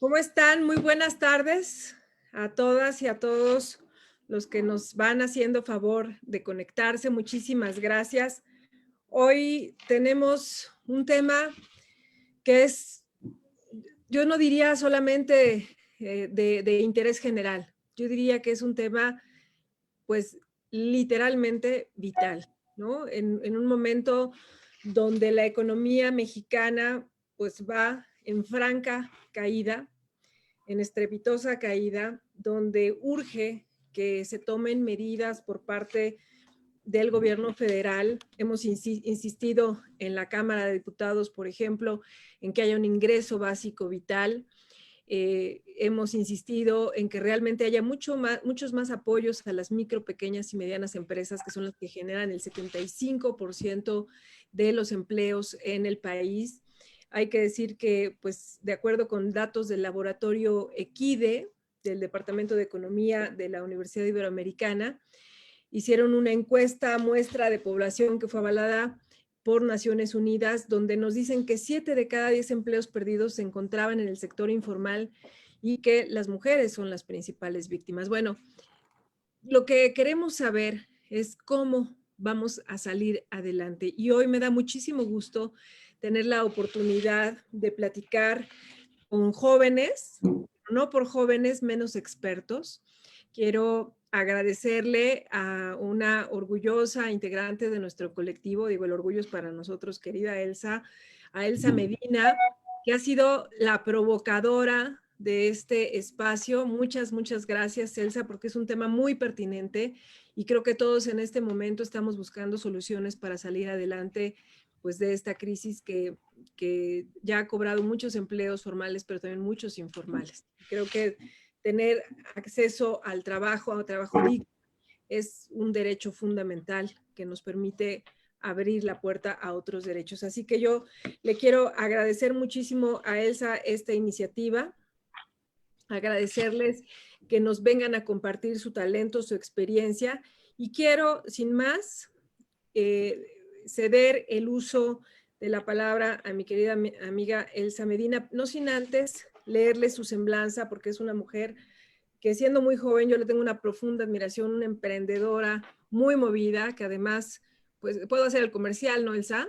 ¿Cómo están? Muy buenas tardes a todas y a todos los que nos van haciendo favor de conectarse. Muchísimas gracias. Hoy tenemos un tema que es, yo no diría solamente de interés general, yo diría que es un tema, pues, literalmente vital, ¿no? En un momento donde la economía mexicana, pues, va en franca caída, en estrepitosa caída, donde urge que se tomen medidas por parte del gobierno federal. Hemos insistido en la Cámara de Diputados, por ejemplo, en que haya un ingreso básico vital. Hemos insistido en que realmente haya muchos más apoyos a las micro, pequeñas y medianas empresas, que son las que generan el 75% de los empleos en el país. Hay que decir que, pues, de acuerdo con datos del laboratorio Equide, del Departamento de Economía de la Universidad Iberoamericana, hicieron una encuesta muestra de población que fue avalada por Naciones Unidas, donde nos dicen que 7 de cada 10 empleos perdidos se encontraban en el sector informal y que las mujeres son las principales víctimas. Bueno, lo que queremos saber es cómo vamos a salir adelante. Y hoy me da muchísimo gusto tener la oportunidad de platicar con jóvenes, no por jóvenes menos expertos. Quiero agradecerle a una orgullosa integrante de nuestro colectivo, digo, el orgullo es para nosotros, querida Elsa, a Elsa Medina, que ha sido la provocadora de este espacio. Muchas gracias, Elsa, porque es un tema muy pertinente y creo que todos en este momento estamos buscando soluciones para salir adelante, pues, de esta crisis que ya ha cobrado muchos empleos formales, pero también muchos informales. Creo que tener acceso al trabajo, a trabajo digno, es un derecho fundamental que nos permite abrir la puerta a otros derechos. Así que yo le quiero agradecer muchísimo a Elsa esta iniciativa, agradecerles que nos vengan a compartir su talento, su experiencia, y quiero, sin más, ceder el uso de la palabra a mi querida amiga Elsa Medina, no sin antes leerle su semblanza, porque es una mujer que, siendo muy joven, yo le tengo una profunda admiración, una emprendedora muy movida, que además, pues, puedo hacer el comercial, ¿no, Elsa?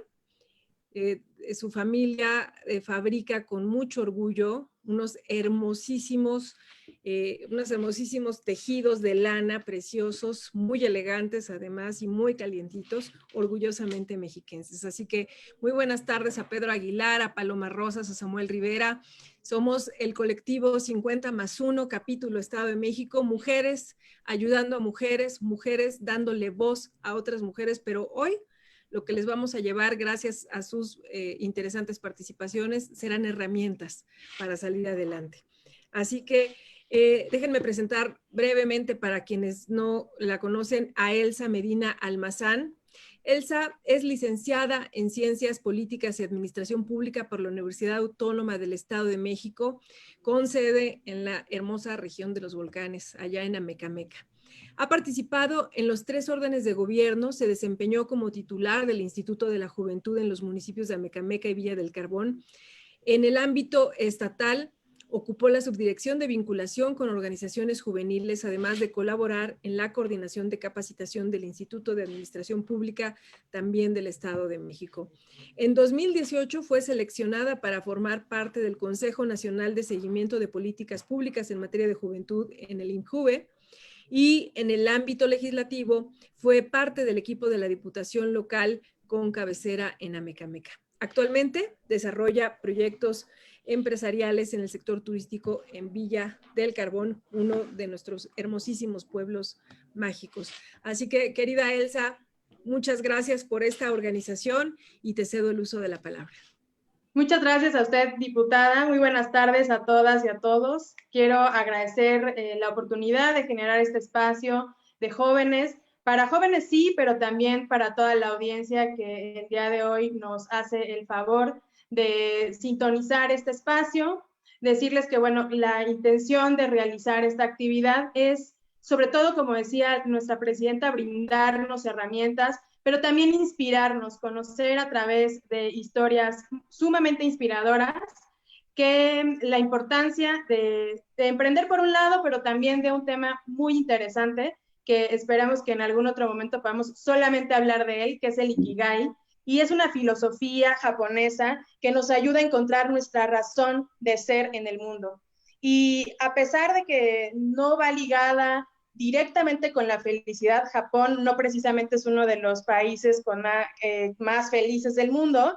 Su familia fabrica con mucho orgullo unos hermosísimos tejidos de lana preciosos, muy elegantes además y muy calientitos, orgullosamente mexiquenses. Así que muy buenas tardes a Pedro Aguilar, a Paloma Rosas, a Samuel Rivera. Somos el colectivo 50+1, capítulo Estado de México, mujeres ayudando a mujeres, mujeres dándole voz a otras mujeres, pero hoy lo que les vamos a llevar, gracias a sus interesantes participaciones, serán herramientas para salir adelante. Así que déjenme presentar brevemente, para quienes no la conocen, a Elsa Medina Almazán. Elsa es licenciada en Ciencias Políticas y Administración Pública por la Universidad Autónoma del Estado de México, con sede en la hermosa región de los Volcanes, allá en Amecameca. Ha participado en los 3 órdenes de gobierno, se desempeñó como titular del Instituto de la Juventud en los municipios de Amecameca y Villa del Carbón. En el ámbito estatal, ocupó la subdirección de vinculación con organizaciones juveniles, además de colaborar en la coordinación de capacitación del Instituto de Administración Pública, también del Estado de México. En 2018 fue seleccionada para formar parte del Consejo Nacional de Seguimiento de Políticas Públicas en materia de juventud en el INJUVE, y en el ámbito legislativo fue parte del equipo de la Diputación Local con cabecera en Amecameca. Actualmente desarrolla proyectos empresariales en el sector turístico en Villa del Carbón, uno de nuestros hermosísimos pueblos mágicos. Así que, querida Elsa, muchas gracias por esta organización y te cedo el uso de la palabra. Muchas gracias a usted, diputada. Muy buenas tardes a todas y a todos. Quiero agradecer la oportunidad de generar este espacio de jóvenes, para jóvenes sí, pero también para toda la audiencia que el día de hoy nos hace el favor de sintonizar este espacio. Decirles que, bueno, la intención de realizar esta actividad es, sobre todo, como decía nuestra presidenta, brindarnos herramientas, pero también inspirarnos, conocer a través de historias sumamente inspiradoras que la importancia de emprender por un lado, pero también de un tema muy interesante que esperamos que en algún otro momento podamos solamente hablar de él, que es el Ikigai, y es una filosofía japonesa que nos ayuda a encontrar nuestra razón de ser en el mundo. Y a pesar de que no va ligada directamente con la felicidad, Japón no precisamente es uno de los países con más felices del mundo,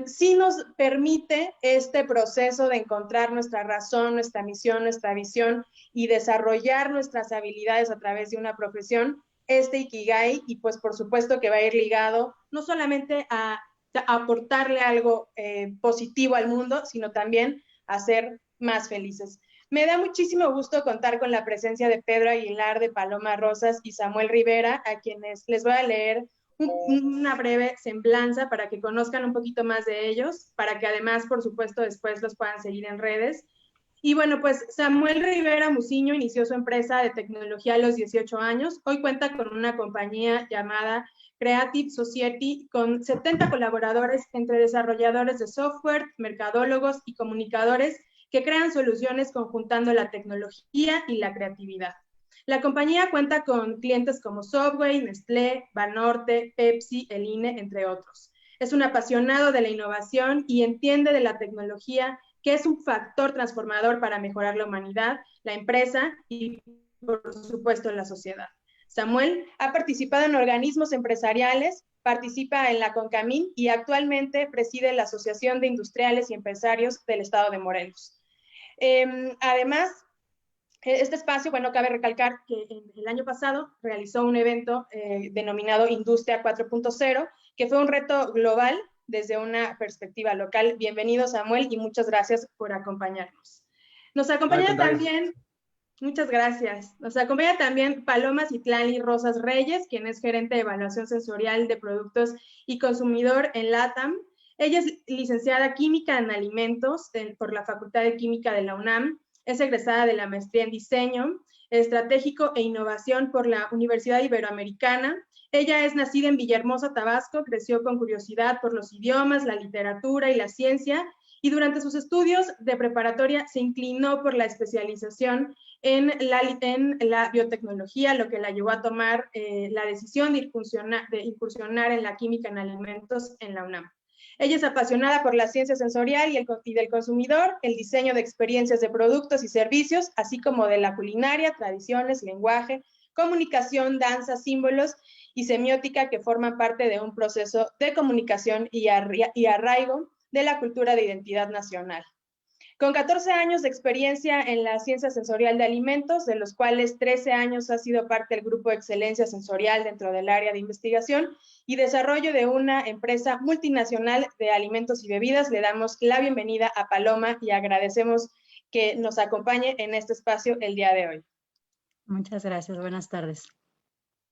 sí nos permite este proceso de encontrar nuestra razón, nuestra misión, nuestra visión y desarrollar nuestras habilidades a través de una profesión, este Ikigai, y pues por supuesto que va a ir ligado no solamente a aportarle algo positivo al mundo, sino también a ser más felices. Me da muchísimo gusto contar con la presencia de Pedro Aguilar, de Paloma Rosas y Samuel Rivera, a quienes les voy a leer una breve semblanza para que conozcan un poquito más de ellos, para que además, por supuesto, después los puedan seguir en redes. Y bueno, pues Samuel Rivera Muciño inició su empresa de tecnología a los 18 años. Hoy cuenta con una compañía llamada Creative Society con 70 colaboradores entre desarrolladores de software, mercadólogos y comunicadores que crean soluciones conjuntando la tecnología y la creatividad. La compañía cuenta con clientes como Subway, Nestlé, Banorte, Pepsi, el INE, entre otros. Es un apasionado de la innovación y entiende de la tecnología que es un factor transformador para mejorar la humanidad, la empresa y, por supuesto, la sociedad. Samuel ha participado en organismos empresariales, participa en la CONCAMIN y actualmente preside la Asociación de Industriales y Empresarios del Estado de Morelos. Además, este espacio, bueno, cabe recalcar que el año pasado realizó un evento denominado Industria 4.0, que fue un reto global desde una perspectiva local. Bienvenido, Samuel, y muchas gracias por acompañarnos. Nos acompaña también, muchas gracias, nos acompaña también Paloma Citlali Rosas Reyes, quien es gerente de evaluación sensorial de productos y consumidor en LATAM. Ella es licenciada Química en Alimentos por la Facultad de Química de la UNAM. Es egresada de la maestría en diseño estratégico e innovación por la Universidad Iberoamericana. Ella es nacida en Villahermosa, Tabasco, creció con curiosidad por los idiomas, la literatura y la ciencia, y durante sus estudios de preparatoria se inclinó por la especialización en la biotecnología, lo que la llevó a tomar la decisión de incursionar en la química en alimentos en la UNAM. Ella es apasionada por la ciencia sensorial y del consumidor, el diseño de experiencias de productos y servicios, así como de la culinaria, tradiciones, lenguaje, comunicación, danza, símbolos y semiótica que forman parte de un proceso de comunicación y arraigo de la cultura de identidad nacional. Con 14 años de experiencia en la ciencia sensorial de alimentos, de los cuales 13 años ha sido parte del Grupo de Excelencia Sensorial dentro del área de investigación y desarrollo de una empresa multinacional de alimentos y bebidas, le damos la bienvenida a Paloma y agradecemos que nos acompañe en este espacio el día de hoy. Muchas gracias, buenas tardes.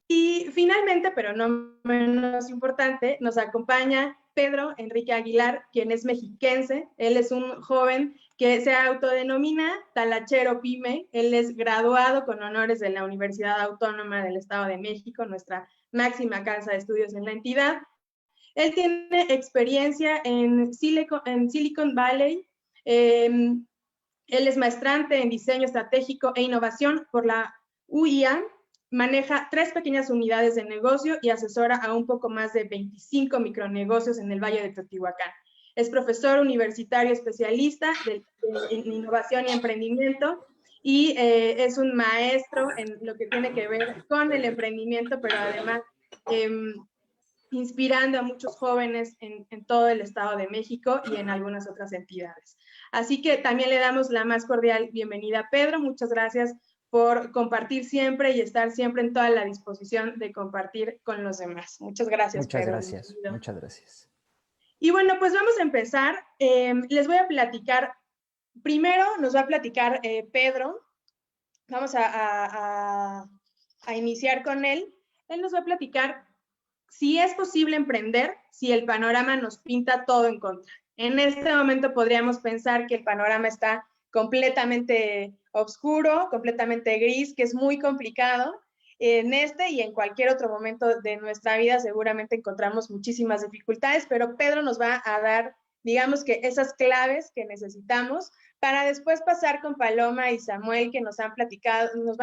Y finalmente, pero no menos importante, nos acompaña Pedro Enrique Aguilar, quien es mexiquense. Él es un joven que se autodenomina talachero pyme. Él es graduado con honores de la Universidad Autónoma del Estado de México, nuestra máxima casa de estudios en la entidad. Él tiene experiencia en Silicon Valley. Él es maestrante en diseño estratégico e innovación por la UIA. Maneja 3 pequeñas unidades de negocio y asesora a un poco más de 25 micronegocios en el Valle de Teotihuacán. Es profesor universitario especialista en innovación y emprendimiento y es un maestro en lo que tiene que ver con el emprendimiento, pero además inspirando a muchos jóvenes en todo el Estado de México y en algunas otras entidades. Así que también le damos la más cordial bienvenida a Pedro. Muchas gracias por compartir siempre y estar siempre en toda la disposición de compartir con los demás. Muchas gracias, Muchas Pedro. Gracias, muchas gracias. Y bueno, pues vamos a empezar. Les voy a platicar, primero nos va a platicar Pedro. Vamos a iniciar con él. Él nos va a platicar si es posible emprender, si el panorama nos pinta todo en contra. En este momento podríamos pensar que el panorama está completamente oscuro, completamente gris, que es muy complicado. En este y en cualquier otro momento de nuestra vida seguramente encontramos muchísimas dificultades, pero Pedro nos va a dar digamos que esas claves que necesitamos para después pasar con Paloma y Samuel, que nos van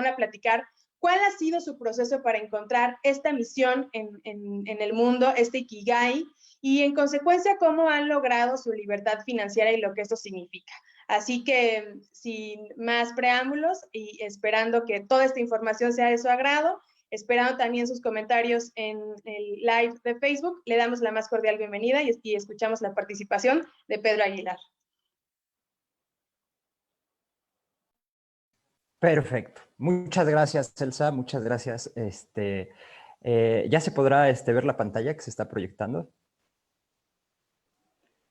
a platicar cuál ha sido su proceso para encontrar esta misión en el mundo, este Ikigai, y en consecuencia cómo han logrado su libertad financiera y lo que esto significa. Así que sin más preámbulos y esperando que toda esta información sea de su agrado, esperando también sus comentarios en el live de Facebook, le damos la más cordial bienvenida y escuchamos la participación de Pedro Aguilar. Perfecto. Muchas gracias, Elsa. Muchas gracias. ¿Ya se podrá ver la pantalla que se está proyectando?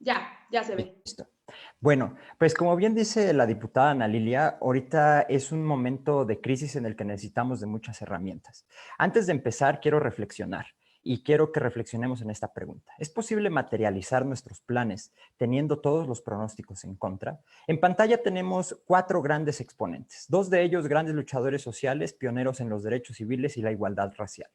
Ya se ve. Listo. Bueno, pues como bien dice la diputada Ana Lilia, ahorita es un momento de crisis en el que necesitamos de muchas herramientas. Antes de empezar, quiero reflexionar y quiero que reflexionemos en esta pregunta. ¿Es posible materializar nuestros planes teniendo todos los pronósticos en contra? En pantalla tenemos 4 grandes exponentes, 2 de ellos grandes luchadores sociales, pioneros en los derechos civiles y la igualdad racial.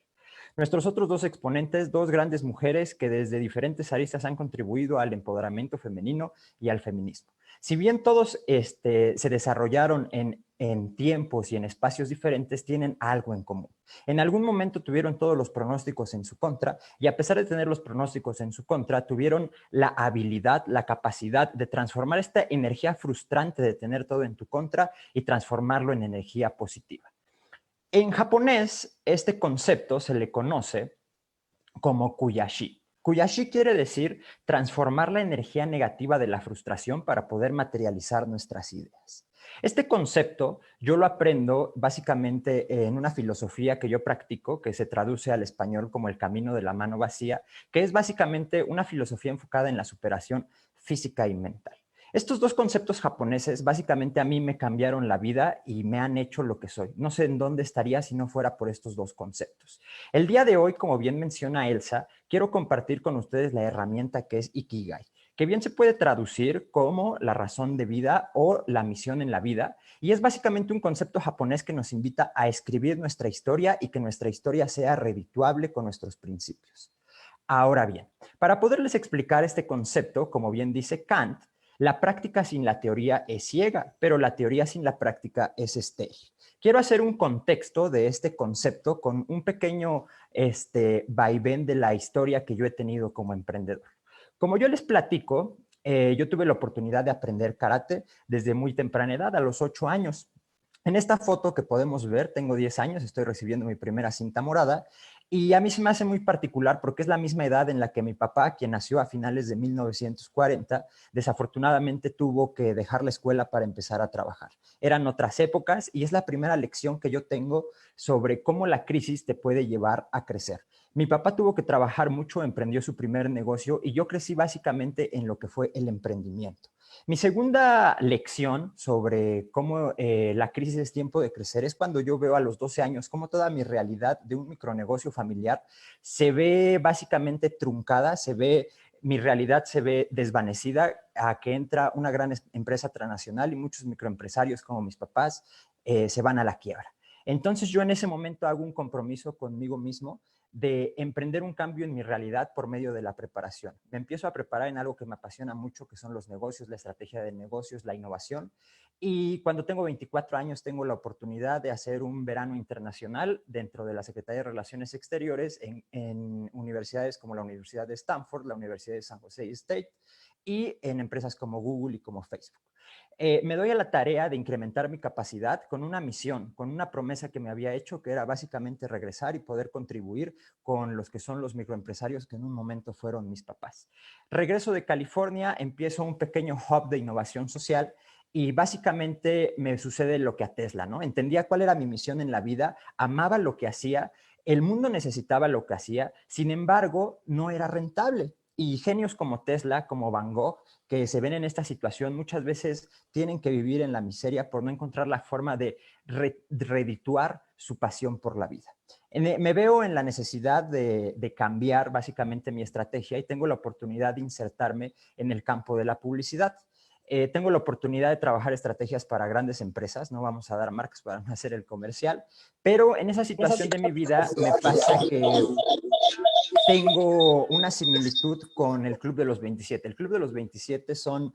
Nuestros otros 2 exponentes, 2 grandes mujeres que desde diferentes aristas han contribuido al empoderamiento femenino y al feminismo. Si bien todos se desarrollaron en tiempos y en espacios diferentes, tienen algo en común. En algún momento tuvieron todos los pronósticos en su contra y a pesar de tener los pronósticos en su contra, tuvieron la habilidad, la capacidad de transformar esta energía frustrante de tener todo en tu contra y transformarlo en energía positiva. En japonés, este concepto se le conoce como kuyashi. Kuyashi quiere decir transformar la energía negativa de la frustración para poder materializar nuestras ideas. Este concepto yo lo aprendo básicamente en una filosofía que yo practico, que se traduce al español como el camino de la mano vacía, que es básicamente una filosofía enfocada en la superación física y mental. Estos 2 conceptos japoneses básicamente a mí me cambiaron la vida y me han hecho lo que soy. No sé en dónde estaría si no fuera por estos 2 conceptos. El día de hoy, como bien menciona Elsa, quiero compartir con ustedes la herramienta que es Ikigai, que bien se puede traducir como la razón de vida o la misión en la vida, y es básicamente un concepto japonés que nos invita a escribir nuestra historia y que nuestra historia sea redituable con nuestros principios. Ahora bien, para poderles explicar este concepto, como bien dice Kant, la práctica sin la teoría es ciega, pero la teoría sin la práctica es estéril. Quiero hacer un contexto de este concepto con un pequeño vaivén de la historia que yo he tenido como emprendedor. Como yo les platico, yo tuve la oportunidad de aprender karate desde muy temprana edad, a los 8 años. En esta foto que podemos ver, tengo 10 años, estoy recibiendo mi primera cinta morada y a mí se me hace muy particular porque es la misma edad en la que mi papá, quien nació a finales de 1940, desafortunadamente tuvo que dejar la escuela para empezar a trabajar. Eran otras épocas y es la primera lección que yo tengo sobre cómo la crisis te puede llevar a crecer. Mi papá tuvo que trabajar mucho, emprendió su primer negocio y yo crecí básicamente en lo que fue el emprendimiento. Mi segunda lección sobre cómo la crisis es tiempo de crecer es cuando yo veo a los 12 años cómo toda mi realidad de un micronegocio familiar se ve básicamente truncada, mi realidad se ve desvanecida a que entra una gran empresa transnacional y muchos microempresarios como mis papás se van a la quiebra. Entonces yo en ese momento hago un compromiso conmigo mismo de emprender un cambio en mi realidad por medio de la preparación. Me empiezo a preparar en algo que me apasiona mucho, que son los negocios, la estrategia de negocios, la innovación. Y cuando tengo 24 años tengo la oportunidad de hacer un verano internacional dentro de la Secretaría de Relaciones Exteriores en universidades como la Universidad de Stanford, la Universidad de San Jose State y en empresas como Google y como Facebook. Me doy a la tarea de incrementar mi capacidad con una misión, con una promesa que me había hecho, que era básicamente regresar y poder contribuir con los que son los microempresarios que en un momento fueron mis papás. Regreso de California, empiezo un pequeño hub de innovación social y básicamente me sucede lo que a Tesla, ¿no? Entendía cuál era mi misión en la vida, amaba lo que hacía, el mundo necesitaba lo que hacía, sin embargo, no era rentable. Y genios como Tesla, como Van Gogh, que se ven en esta situación, muchas veces tienen que vivir en la miseria por no encontrar la forma de redituar su pasión por la vida. Me veo en la necesidad de cambiar básicamente mi estrategia y tengo la oportunidad de insertarme en el campo de la publicidad. Tengo la oportunidad de trabajar estrategias para grandes empresas, no vamos a dar marcas para no hacer el comercial, pero en esa situación de mi vida me pasa que tengo una similitud con el Club de los 27. El Club de los 27 son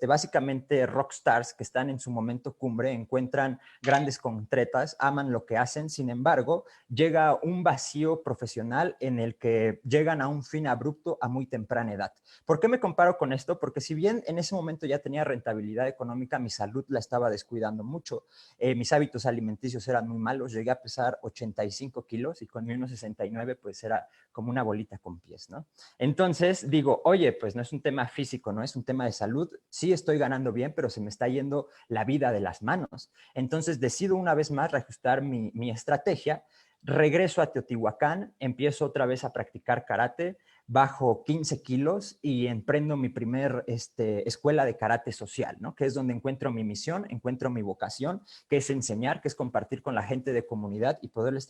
básicamente rockstars que están en su momento cumbre, encuentran grandes contretas, aman lo que hacen, sin embargo, llega un vacío profesional en el que llegan a un fin abrupto a muy temprana edad. ¿Por qué me comparo con esto? Porque si bien en ese momento ya tenía rentabilidad económica, mi salud la estaba descuidando mucho. Mis hábitos alimenticios eran muy malos, llegué a pesar 85 kilos y con mi 1,69 pues era como una bolita con pies, ¿no? Entonces digo, oye, pues no es un tema físico, no es un tema de salud, sí estoy ganando bien, pero se me está yendo la vida de las manos. Entonces decido una vez más reajustar mi estrategia, regreso a Teotihuacán, empiezo otra vez a practicar karate, bajo 15 kilos y emprendo mi primer escuela de karate social, ¿no? Que es donde encuentro mi misión, encuentro mi vocación, que es enseñar, que es compartir con la gente de comunidad y poderles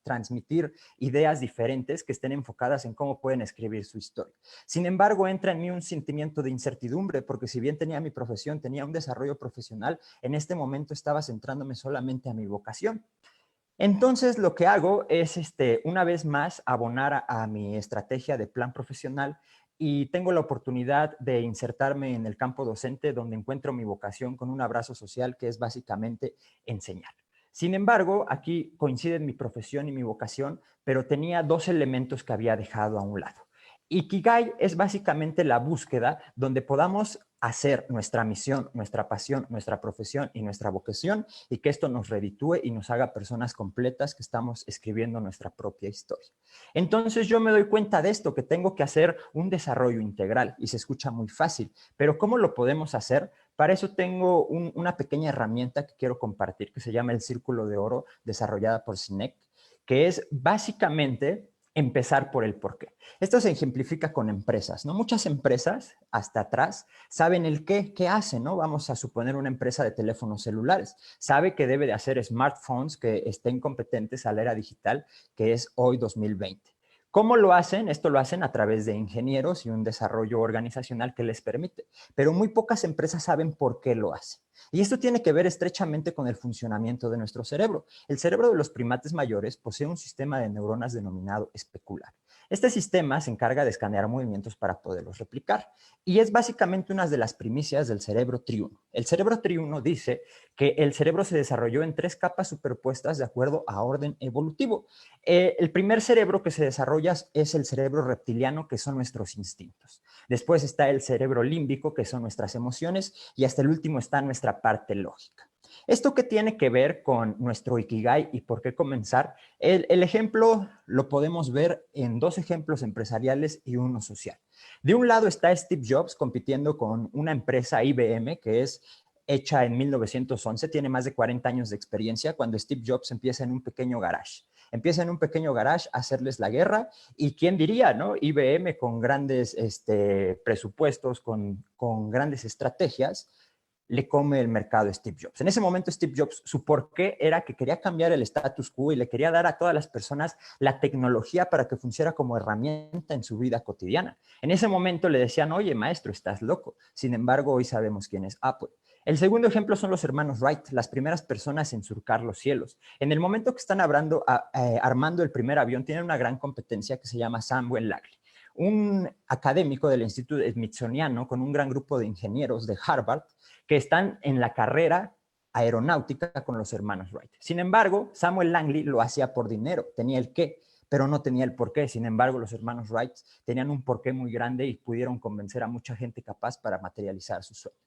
transmitir ideas diferentes que estén enfocadas en cómo pueden escribir su historia. Sin embargo, entra en mí un sentimiento de incertidumbre, porque si bien tenía mi profesión, tenía un desarrollo profesional, en este momento estaba centrándome solamente a mi vocación. Entonces, lo que hago es, una vez más, abonar a mi estrategia de plan profesional y tengo la oportunidad de insertarme en el campo docente donde encuentro mi vocación con un abrazo social que es básicamente enseñar. Sin embargo, aquí coinciden mi profesión y mi vocación, pero tenía dos elementos que había dejado a un lado. Ikigai es básicamente la búsqueda donde podamos hacer nuestra misión, nuestra pasión, nuestra profesión y nuestra vocación y que esto nos reditúe y nos haga personas completas que estamos escribiendo nuestra propia historia. Entonces yo me doy cuenta de esto, que tengo que hacer un desarrollo integral y se escucha muy fácil, pero ¿cómo lo podemos hacer? Para eso tengo una pequeña herramienta que quiero compartir que se llama el Círculo de Oro, desarrollada por Sinek, que es básicamente empezar por el porqué. Esto se ejemplifica con empresas, ¿no? Muchas empresas hasta atrás saben el qué hacen, ¿no? Vamos a suponer una empresa de teléfonos celulares. Sabe que debe de hacer smartphones que estén competentes a la era digital, que es hoy 2020. ¿Cómo lo hacen? Esto lo hacen a través de ingenieros y un desarrollo organizacional que les permite, pero muy pocas empresas saben por qué lo hacen. Y esto tiene que ver estrechamente con el funcionamiento de nuestro cerebro. El cerebro de los primates mayores posee un sistema de neuronas denominado especular. Este sistema se encarga de escanear movimientos para poderlos replicar y es básicamente una de las primicias del cerebro triuno. El cerebro triuno dice que el cerebro se desarrolló en 3 capas superpuestas de acuerdo a orden evolutivo. El primer cerebro que se desarrolla es el cerebro reptiliano, que son nuestros instintos. Después está el cerebro límbico, que son nuestras emociones, y hasta el último está nuestra parte lógica. ¿Esto qué tiene que ver con nuestro Ikigai y por qué comenzar? El ejemplo lo podemos ver en 2 ejemplos empresariales y uno social. De un lado está Steve Jobs compitiendo con una empresa IBM que es hecha en 1911, tiene más de 40 años de experiencia cuando Steve Jobs empieza en un pequeño garage. Empieza en un pequeño garage a hacerles la guerra y quién diría, ¿no? IBM con grandes presupuestos, con grandes estrategias, le come el mercado a Steve Jobs. En ese momento Steve Jobs, su porqué era que quería cambiar el status quo y le quería dar a todas las personas la tecnología para que funcionara como herramienta en su vida cotidiana. En ese momento le decían, oye, maestro, estás loco. Sin embargo, hoy sabemos quién es Apple. El segundo ejemplo son los hermanos Wright, las primeras personas en surcar los cielos. En el momento que están armando el primer avión, tienen una gran competencia que se llama Samuel Langley, un académico del Instituto Smithsoniano con un gran grupo de ingenieros de Harvard que están en la carrera aeronáutica con los hermanos Wright. Sin embargo, Samuel Langley lo hacía por dinero, tenía el qué, pero no tenía el porqué. Sin embargo, los hermanos Wright tenían un porqué muy grande y pudieron convencer a mucha gente capaz para materializar su sueño.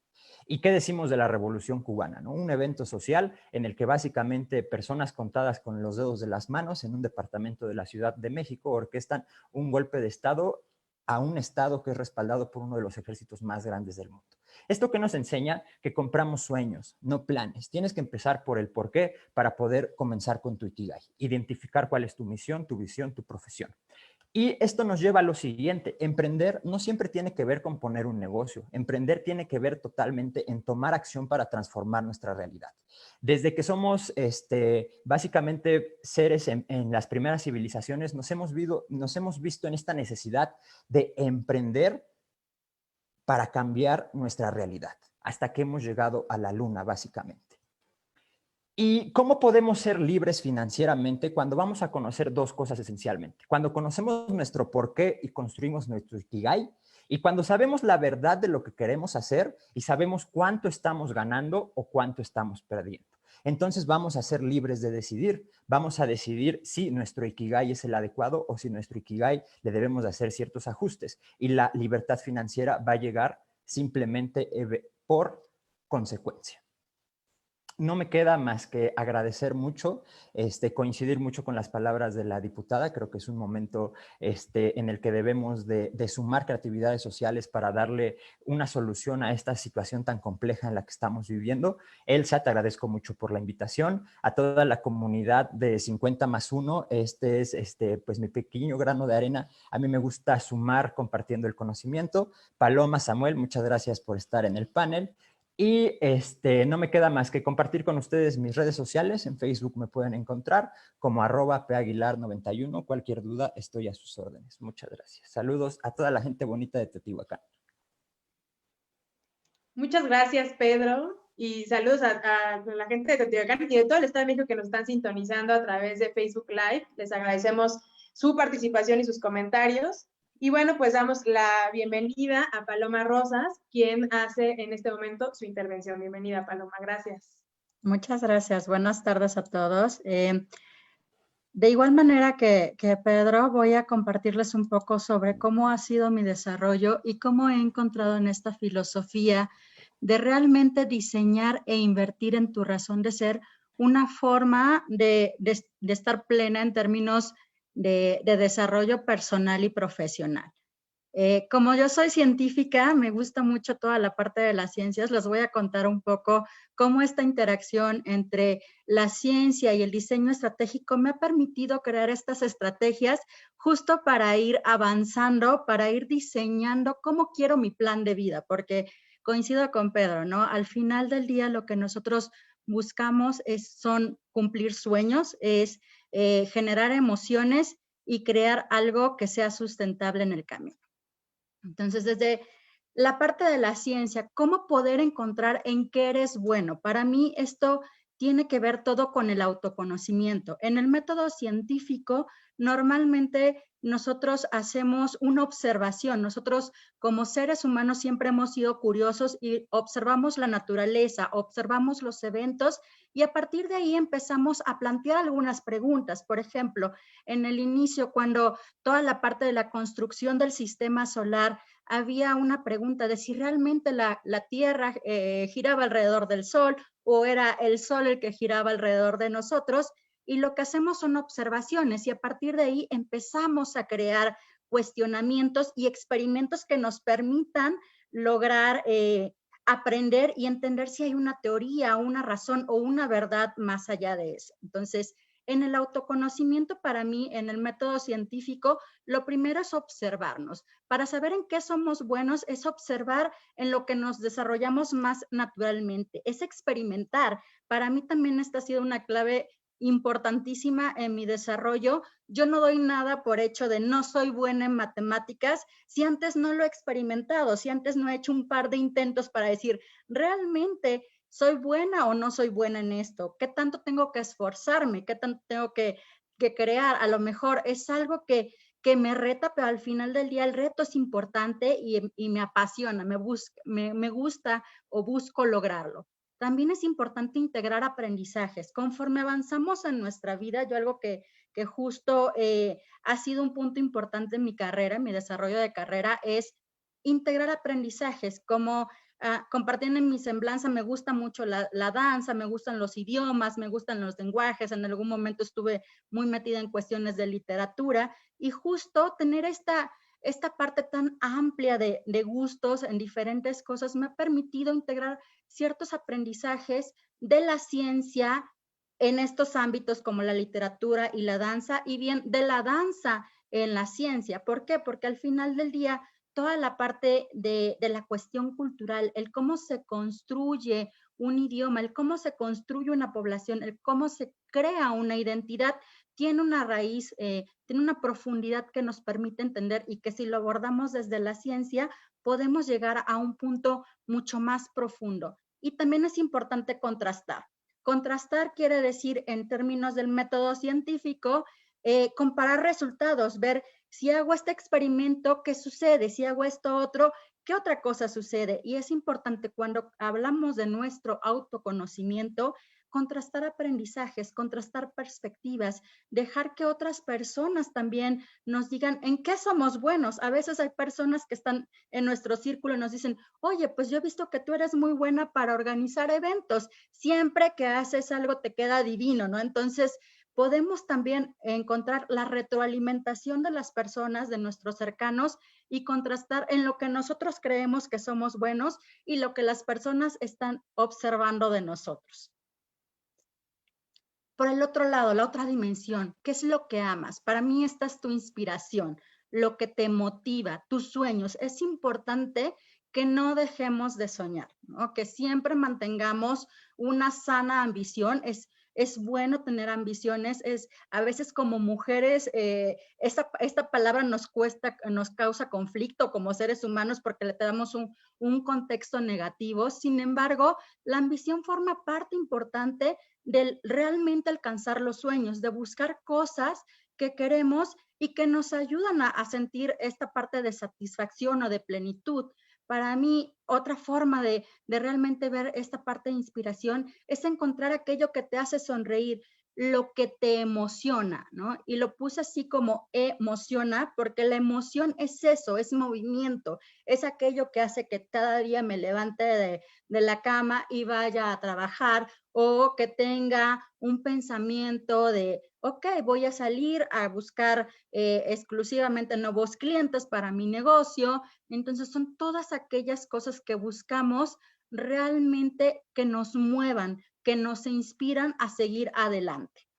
¿Y qué decimos de la Revolución Cubana, ¿no? Un evento social en el que básicamente personas contadas con los dedos de las manos en un departamento de la Ciudad de México orquestan un golpe de Estado a un Estado que es respaldado por uno de los ejércitos más grandes del mundo. ¿Esto qué nos enseña? Que compramos sueños, no planes. Tienes que empezar por el porqué para poder comenzar con tu Ikigai. Identificar cuál es tu misión, tu visión, tu profesión. Y esto nos lleva a lo siguiente, emprender no siempre tiene que ver con poner un negocio, emprender tiene que ver totalmente en tomar acción para transformar nuestra realidad. Desde que somos básicamente seres en las primeras civilizaciones, nos hemos visto en esta necesidad de emprender para cambiar nuestra realidad, hasta que hemos llegado a la luna básicamente. ¿Y cómo podemos ser libres financieramente cuando vamos a conocer dos cosas esencialmente? Cuando conocemos nuestro porqué y construimos nuestro ikigai, y cuando sabemos la verdad de lo que queremos hacer y sabemos cuánto estamos ganando o cuánto estamos perdiendo. Entonces vamos a ser libres de decidir. Vamos a decidir si nuestro ikigai es el adecuado o si nuestro ikigai le debemos de hacer ciertos ajustes. Y la libertad financiera va a llegar simplemente por consecuencia. No me queda más que agradecer mucho, coincidir mucho con las palabras de la diputada. Creo que es un momento en el que debemos de sumar creatividades sociales para darle una solución a esta situación tan compleja en la que estamos viviendo. Elsa, te agradezco mucho por la invitación. A toda la comunidad de 50+1, este es pues mi pequeño grano de arena. A mí me gusta sumar compartiendo el conocimiento. Paloma, Samuel, muchas gracias por estar en el panel. Y no me queda más que compartir con ustedes mis redes sociales. En Facebook me pueden encontrar como @paguilar91. Cualquier duda, estoy a sus órdenes. Muchas gracias. Saludos a toda la gente bonita de Teotihuacán. Muchas gracias, Pedro. Y saludos a la gente de Teotihuacán y de todo el Estado de México que nos están sintonizando a través de Facebook Live. Les agradecemos su participación y sus comentarios. Y bueno, pues damos la bienvenida a Paloma Rosas, quien hace en este momento su intervención. Bienvenida, Paloma. Gracias. Muchas gracias. Buenas tardes a todos. De igual manera que Pedro, voy a compartirles un poco sobre cómo ha sido mi desarrollo y cómo he encontrado en esta filosofía de realmente diseñar e invertir en tu razón de ser una forma de estar plena en términos de desarrollo personal y profesional. Como yo soy científica, me gusta mucho toda la parte de las ciencias. Les voy a contar un poco cómo esta interacción entre la ciencia y el diseño estratégico me ha permitido crear estas estrategias justo para ir avanzando, para ir diseñando cómo quiero mi plan de vida, porque coincido con Pedro, ¿no? Al final del día lo que nosotros buscamos son cumplir sueños, es generar emociones y crear algo que sea sustentable en el camino. Entonces, desde la parte de la ciencia, ¿cómo poder encontrar en qué eres bueno? Para mí esto tiene que ver todo con el autoconocimiento. En el método científico, normalmente nosotros hacemos una observación. Nosotros como seres humanos siempre hemos sido curiosos y observamos la naturaleza, observamos los eventos y a partir de ahí empezamos a plantear algunas preguntas. Por ejemplo, en el inicio, cuando toda la parte de la construcción del sistema solar, había una pregunta de si realmente la Tierra giraba alrededor del Sol o era el Sol el que giraba alrededor de nosotros, y lo que hacemos son observaciones y a partir de ahí empezamos a crear cuestionamientos y experimentos que nos permitan lograr aprender y entender si hay una teoría, una razón o una verdad más allá de eso. Entonces, en el autoconocimiento, para mí, en el método científico, lo primero es observarnos. Para saber en qué somos buenos es observar en lo que nos desarrollamos más naturalmente, es experimentar. Para mí también esta ha sido una clave importantísima en mi desarrollo. Yo no doy nada por hecho de no soy buena en matemáticas si antes no lo he experimentado, si antes no he hecho un par de intentos para decir, realmente ¿soy buena o no soy buena en esto? ¿Qué tanto tengo que esforzarme? ¿Qué tanto tengo que crear? A lo mejor es algo que me reta, pero al final del día el reto es importante y me apasiona, me gusta o busco lograrlo. También es importante integrar aprendizajes. Conforme avanzamos en nuestra vida, yo algo que justo ha sido un punto importante en mi carrera, en mi desarrollo de carrera, es integrar aprendizajes, como compartiendo en mi semblanza, me gusta mucho la danza, me gustan los idiomas, me gustan los lenguajes, en algún momento estuve muy metida en cuestiones de literatura y justo tener esta parte tan amplia de gustos en diferentes cosas me ha permitido integrar ciertos aprendizajes de la ciencia en estos ámbitos como la literatura y la danza, y bien de la danza en la ciencia. ¿Por qué? Porque al final del día toda la parte de la cuestión cultural, el cómo se construye un idioma, el cómo se construye una población, el cómo se crea una identidad, tiene una raíz, tiene una profundidad que nos permite entender y que si lo abordamos desde la ciencia, podemos llegar a un punto mucho más profundo. Y también es importante contrastar. Contrastar quiere decir, en términos del método científico, comparar resultados, ver si hago este experimento, ¿qué sucede? Si hago esto otro, ¿qué otra cosa sucede? Y es importante cuando hablamos de nuestro autoconocimiento, contrastar aprendizajes, contrastar perspectivas, dejar que otras personas también nos digan en qué somos buenos. A veces hay personas que están en nuestro círculo y nos dicen, oye, pues yo he visto que tú eres muy buena para organizar eventos. Siempre que haces algo te queda divino, ¿no? Entonces, podemos también encontrar la retroalimentación de las personas, de nuestros cercanos, y contrastar en lo que nosotros creemos que somos buenos y lo que las personas están observando de nosotros. Por el otro lado, la otra dimensión, ¿qué es lo que amas? Para mí esta es tu inspiración, lo que te motiva, tus sueños. Es importante que no dejemos de soñar, ¿no? Que siempre mantengamos una sana ambición. Es bueno tener ambiciones, a veces como mujeres esta palabra nos causa conflicto como seres humanos porque le damos un contexto negativo. Sin embargo, la ambición forma parte importante de realmente alcanzar los sueños, de buscar cosas que queremos y que nos ayudan a sentir esta parte de satisfacción o de plenitud. Para mí, otra forma de realmente ver esta parte de inspiración es encontrar aquello que te hace sonreír, lo que te emociona, ¿no? Y lo puse así como emociona, porque la emoción es eso, es movimiento, es aquello que hace que cada día me levante de la cama y vaya a trabajar, o que tenga un pensamiento de, ok, voy a salir a buscar exclusivamente nuevos clientes para mi negocio. Entonces son todas aquellas cosas que buscamos realmente que nos muevan, que nos inspiran a seguir adelante.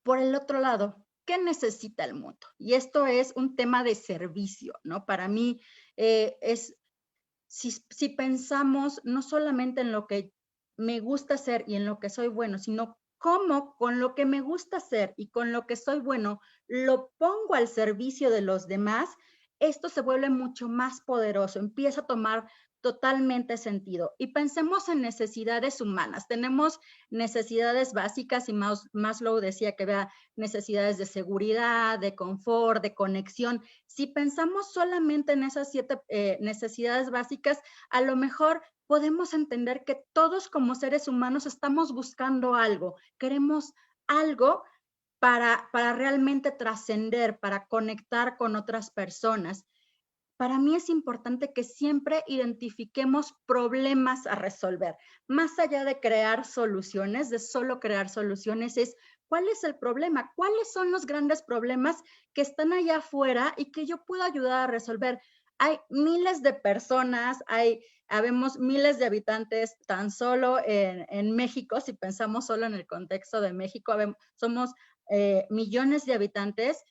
Por el otro lado, ¿qué necesita el mundo? Y esto es un tema de servicio, ¿no? Para mí si pensamos no solamente en lo que me gusta hacer y en lo que soy bueno, sino cómo con lo que me gusta hacer y con lo que soy bueno lo pongo al servicio de los demás, esto se vuelve mucho más poderoso, empieza a tomar totalmente sentido. Y pensemos en necesidades humanas. Tenemos necesidades básicas y Maslow decía que había necesidades de seguridad, de confort, de conexión. Si pensamos solamente en esas 7 necesidades básicas, a lo mejor podemos entender que todos como seres humanos estamos buscando algo, queremos algo para realmente trascender, para conectar con otras personas. Para mí es importante que siempre identifiquemos problemas a resolver. Más allá de crear soluciones, de solo crear soluciones, es cuál es el problema, cuáles son los grandes problemas que están allá afuera y que yo puedo ayudar a resolver. Hay miles de personas, habemos miles de habitantes tan solo en México, si pensamos solo en el contexto de México, somos millones de habitantes.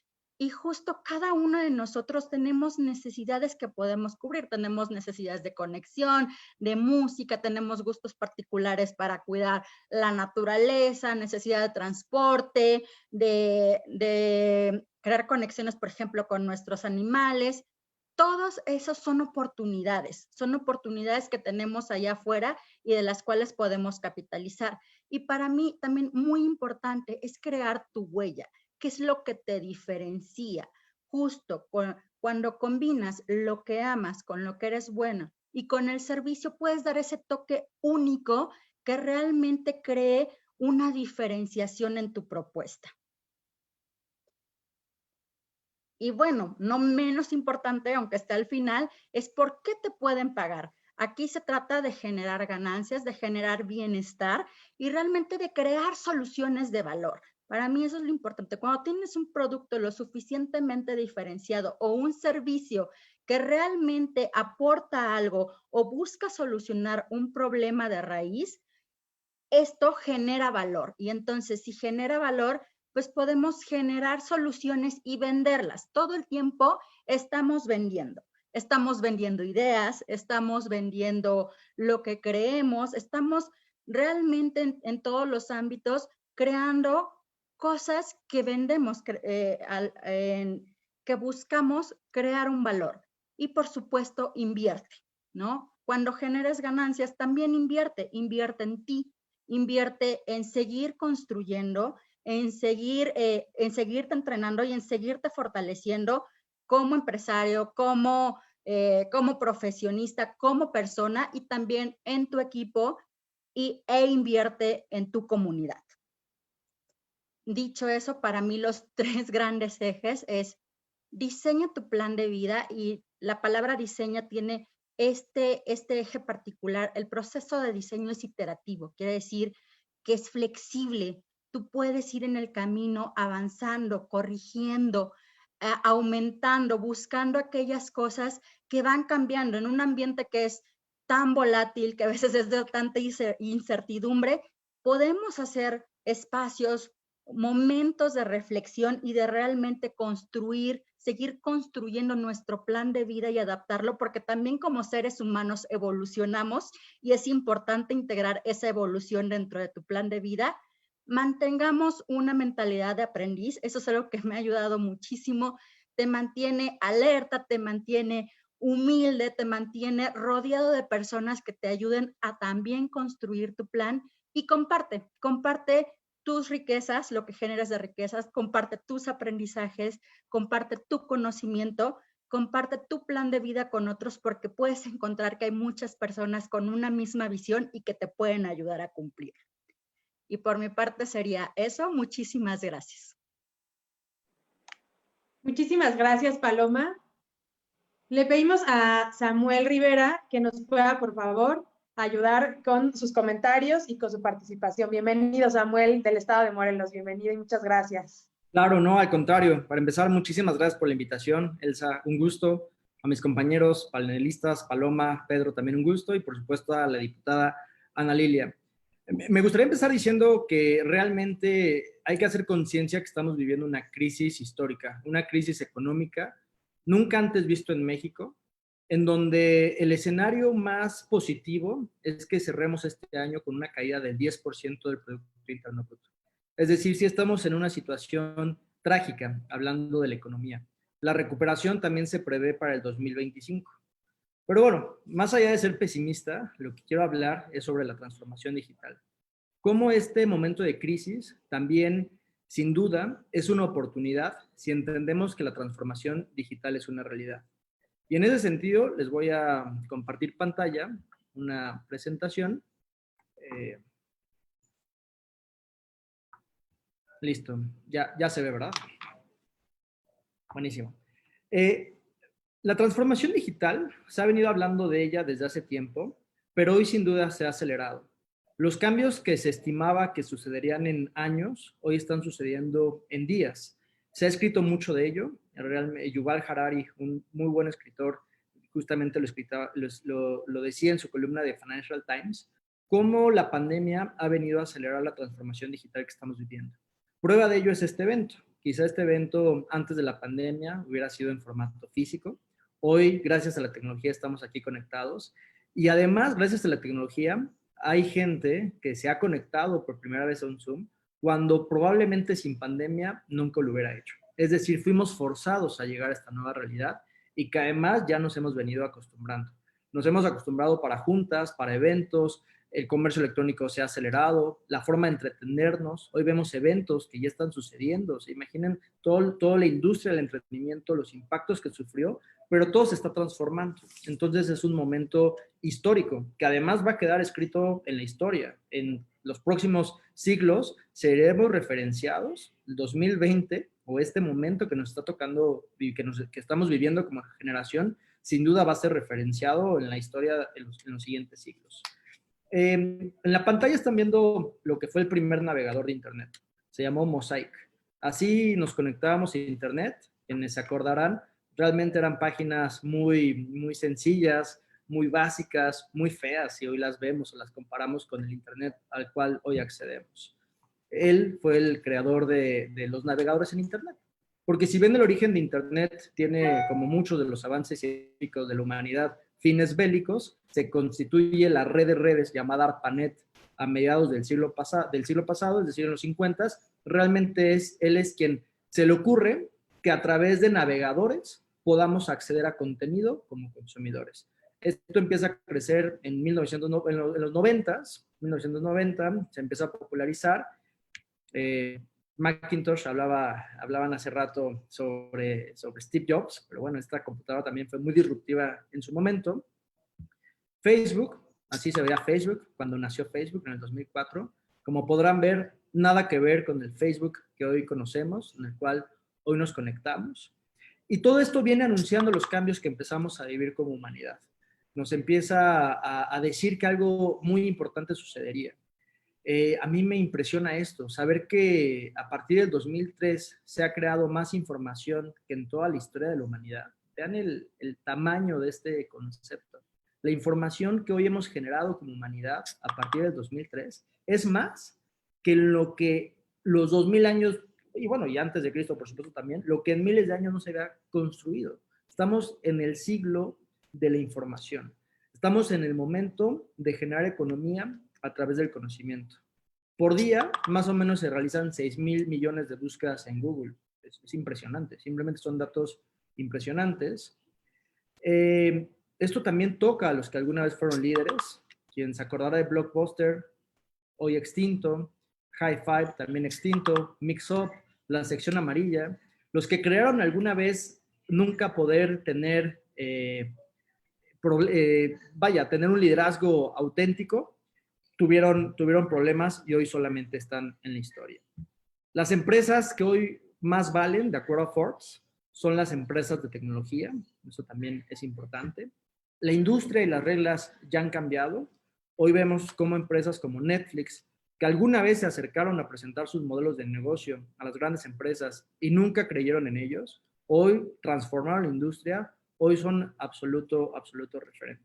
Y justo cada uno de nosotros tenemos necesidades que podemos cubrir. Tenemos necesidades de conexión, de música, tenemos gustos particulares para cuidar la naturaleza, necesidad de transporte, de crear conexiones, por ejemplo, con nuestros animales. Todos esos son oportunidades que tenemos allá afuera y de las cuales podemos capitalizar. Y para mí también muy importante es crear tu huella. ¿Qué es lo que te diferencia? Justo cuando combinas lo que amas con lo que eres bueno y con el servicio, puedes dar ese toque único que realmente cree una diferenciación en tu propuesta. Y bueno, no menos importante, aunque esté al final, es por qué te pueden pagar. Aquí se trata de generar ganancias, de generar bienestar y realmente de crear soluciones de valor. Para mí eso es lo importante. Cuando tienes un producto lo suficientemente diferenciado o un servicio que realmente aporta algo o busca solucionar un problema de raíz, esto genera valor. Y entonces, si genera valor, pues podemos generar soluciones y venderlas. Todo el tiempo estamos vendiendo ideas, estamos vendiendo lo que creemos, estamos realmente en todos los ámbitos creando cosas que vendemos, que buscamos crear un valor. Y por supuesto, invierte, ¿no? cuando generes ganancias, también invierte en ti, invierte en seguir construyendo, en seguirte entrenando y en seguirte fortaleciendo como empresario, como profesionista, como persona y también en tu equipo e invierte en tu comunidad. Dicho eso, para mí los 3 grandes ejes es diseña tu plan de vida, y la palabra diseña tiene este eje particular. El proceso de diseño es iterativo, quiere decir que es flexible. Tú puedes ir en el camino avanzando, corrigiendo, aumentando, buscando aquellas cosas que van cambiando en un ambiente que es tan volátil, que a veces es de tanta incertidumbre. Podemos hacer espacios, momentos de reflexión y de realmente construir, seguir construyendo nuestro plan de vida y adaptarlo, porque también como seres humanos evolucionamos y es importante integrar esa evolución dentro de tu plan de vida. Mantengamos una mentalidad de aprendiz, eso es algo que me ha ayudado muchísimo, te mantiene alerta, te mantiene humilde, te mantiene rodeado de personas que te ayuden a también construir tu plan, y comparte tus riquezas, lo que generas de riquezas, comparte tus aprendizajes, comparte tu conocimiento, comparte tu plan de vida con otros, porque puedes encontrar que hay muchas personas con una misma visión y que te pueden ayudar a cumplir. Y por mi parte sería eso. Muchísimas gracias. Muchísimas gracias, Paloma. Le pedimos a Samuel Rivera que nos pueda, por favor, ayudar con sus comentarios y con su participación. Bienvenido, Samuel, del estado de Morelos. Bienvenido y muchas gracias. Claro, no, al contrario. Para empezar, muchísimas gracias por la invitación, Elsa, un gusto. A mis compañeros panelistas, Paloma, Pedro, también un gusto. Y por supuesto a la diputada Ana Lilia. Me gustaría empezar diciendo que realmente hay que hacer conciencia que estamos viviendo una crisis histórica, una crisis económica nunca antes visto en México, en donde el escenario más positivo es que cerremos este año con una caída del 10% del Producto Interno Bruto. Es decir, sí estamos en una situación trágica, hablando de la economía. La recuperación también se prevé para el 2025. Pero bueno, más allá de ser pesimista, lo que quiero hablar es sobre la transformación digital. Cómo este momento de crisis también, sin duda, es una oportunidad si entendemos que la transformación digital es una realidad. Y en ese sentido, les voy a compartir pantalla, una presentación. Listo, ya se ve, ¿verdad? Buenísimo. La transformación digital, se ha venido hablando de ella desde hace tiempo, pero hoy sin duda se ha acelerado. Los cambios que se estimaba que sucederían en años, hoy están sucediendo en días. Se ha escrito mucho de ello. Yuval Harari, un muy buen escritor, justamente lo decía en su columna de Financial Times, cómo la pandemia ha venido a acelerar la transformación digital que estamos viviendo. Prueba de ello es este evento. Quizá este evento antes de la pandemia hubiera sido en formato físico. Hoy, gracias a la tecnología, estamos aquí conectados. Y además, gracias a la tecnología, hay gente que se ha conectado por primera vez a un Zoom cuando probablemente sin pandemia nunca lo hubiera hecho. Es decir, fuimos forzados a llegar a esta nueva realidad y que además ya nos hemos venido acostumbrando. Nos hemos acostumbrado para juntas, para eventos, el comercio electrónico se ha acelerado, la forma de entretenernos. Hoy vemos eventos que ya están sucediendo. ¿Se imaginan toda la industria del entretenimiento, los impactos que sufrió? Pero todo se está transformando. Entonces es un momento histórico que además va a quedar escrito en la historia. En los próximos siglos seremos referenciados. El 2020 o este momento que nos está tocando y que estamos viviendo como generación, sin duda va a ser referenciado en la historia en los siguientes siglos. En la pantalla están viendo lo que fue el primer navegador de Internet. Se llamó Mosaic. Así nos conectábamos a Internet. Quienes se acordarán, realmente eran páginas muy sencillas, muy básicas, muy feas, y hoy las vemos o las comparamos con el Internet al cual hoy accedemos. Él fue el creador de los navegadores en Internet. Porque si ven el origen de Internet, tiene, como muchos de los avances científicos de la humanidad, fines bélicos. Se constituye la red de redes llamada ARPANET a mediados del siglo pasado, es decir, en los 50. Realmente él es quien se le ocurre que a través de navegadores podamos acceder a contenido como consumidores. Esto empieza a crecer en, en los 90s, 1990, se empieza a popularizar. Macintosh hablaban hace rato sobre Steve Jobs, pero bueno, esta computadora también fue muy disruptiva en su momento. Facebook, así se veía Facebook cuando nació Facebook en el 2004. Como podrán ver, nada que ver con el Facebook que hoy conocemos, en el cual hoy nos conectamos. Y todo esto viene anunciando los cambios que empezamos a vivir como humanidad. Nos empieza a decir que algo muy importante sucedería. A mí me impresiona esto, saber que a partir del 2003 se ha creado más información que en toda la historia de la humanidad. Vean el tamaño de este concepto. La información que hoy hemos generado como humanidad a partir del 2003 es más que lo que los 2000 años, y bueno, y antes de Cristo, por supuesto también, lo que en miles de años no se había construido. Estamos en el siglo de la información. Estamos en el momento de generar economía a través del conocimiento. Por día, más o menos se realizan 6,000 millones de búsquedas en Google. Es impresionante, simplemente son datos impresionantes. Esto también toca a los que alguna vez fueron líderes. Quien se acordará de Blockbuster, hoy extinto, High Five, también extinto, Mix Up, la sección amarilla. Los que crearon alguna vez nunca poder tener, tener un liderazgo auténtico, tuvieron problemas y hoy solamente están en la historia. Las empresas que hoy más valen, de acuerdo a Forbes, son las empresas de tecnología. Eso también es importante. La industria y las reglas ya han cambiado. Hoy vemos cómo empresas como Netflix, que alguna vez se acercaron a presentar sus modelos de negocio a las grandes empresas y nunca creyeron en ellos, hoy transformaron la industria, hoy son absoluto referente.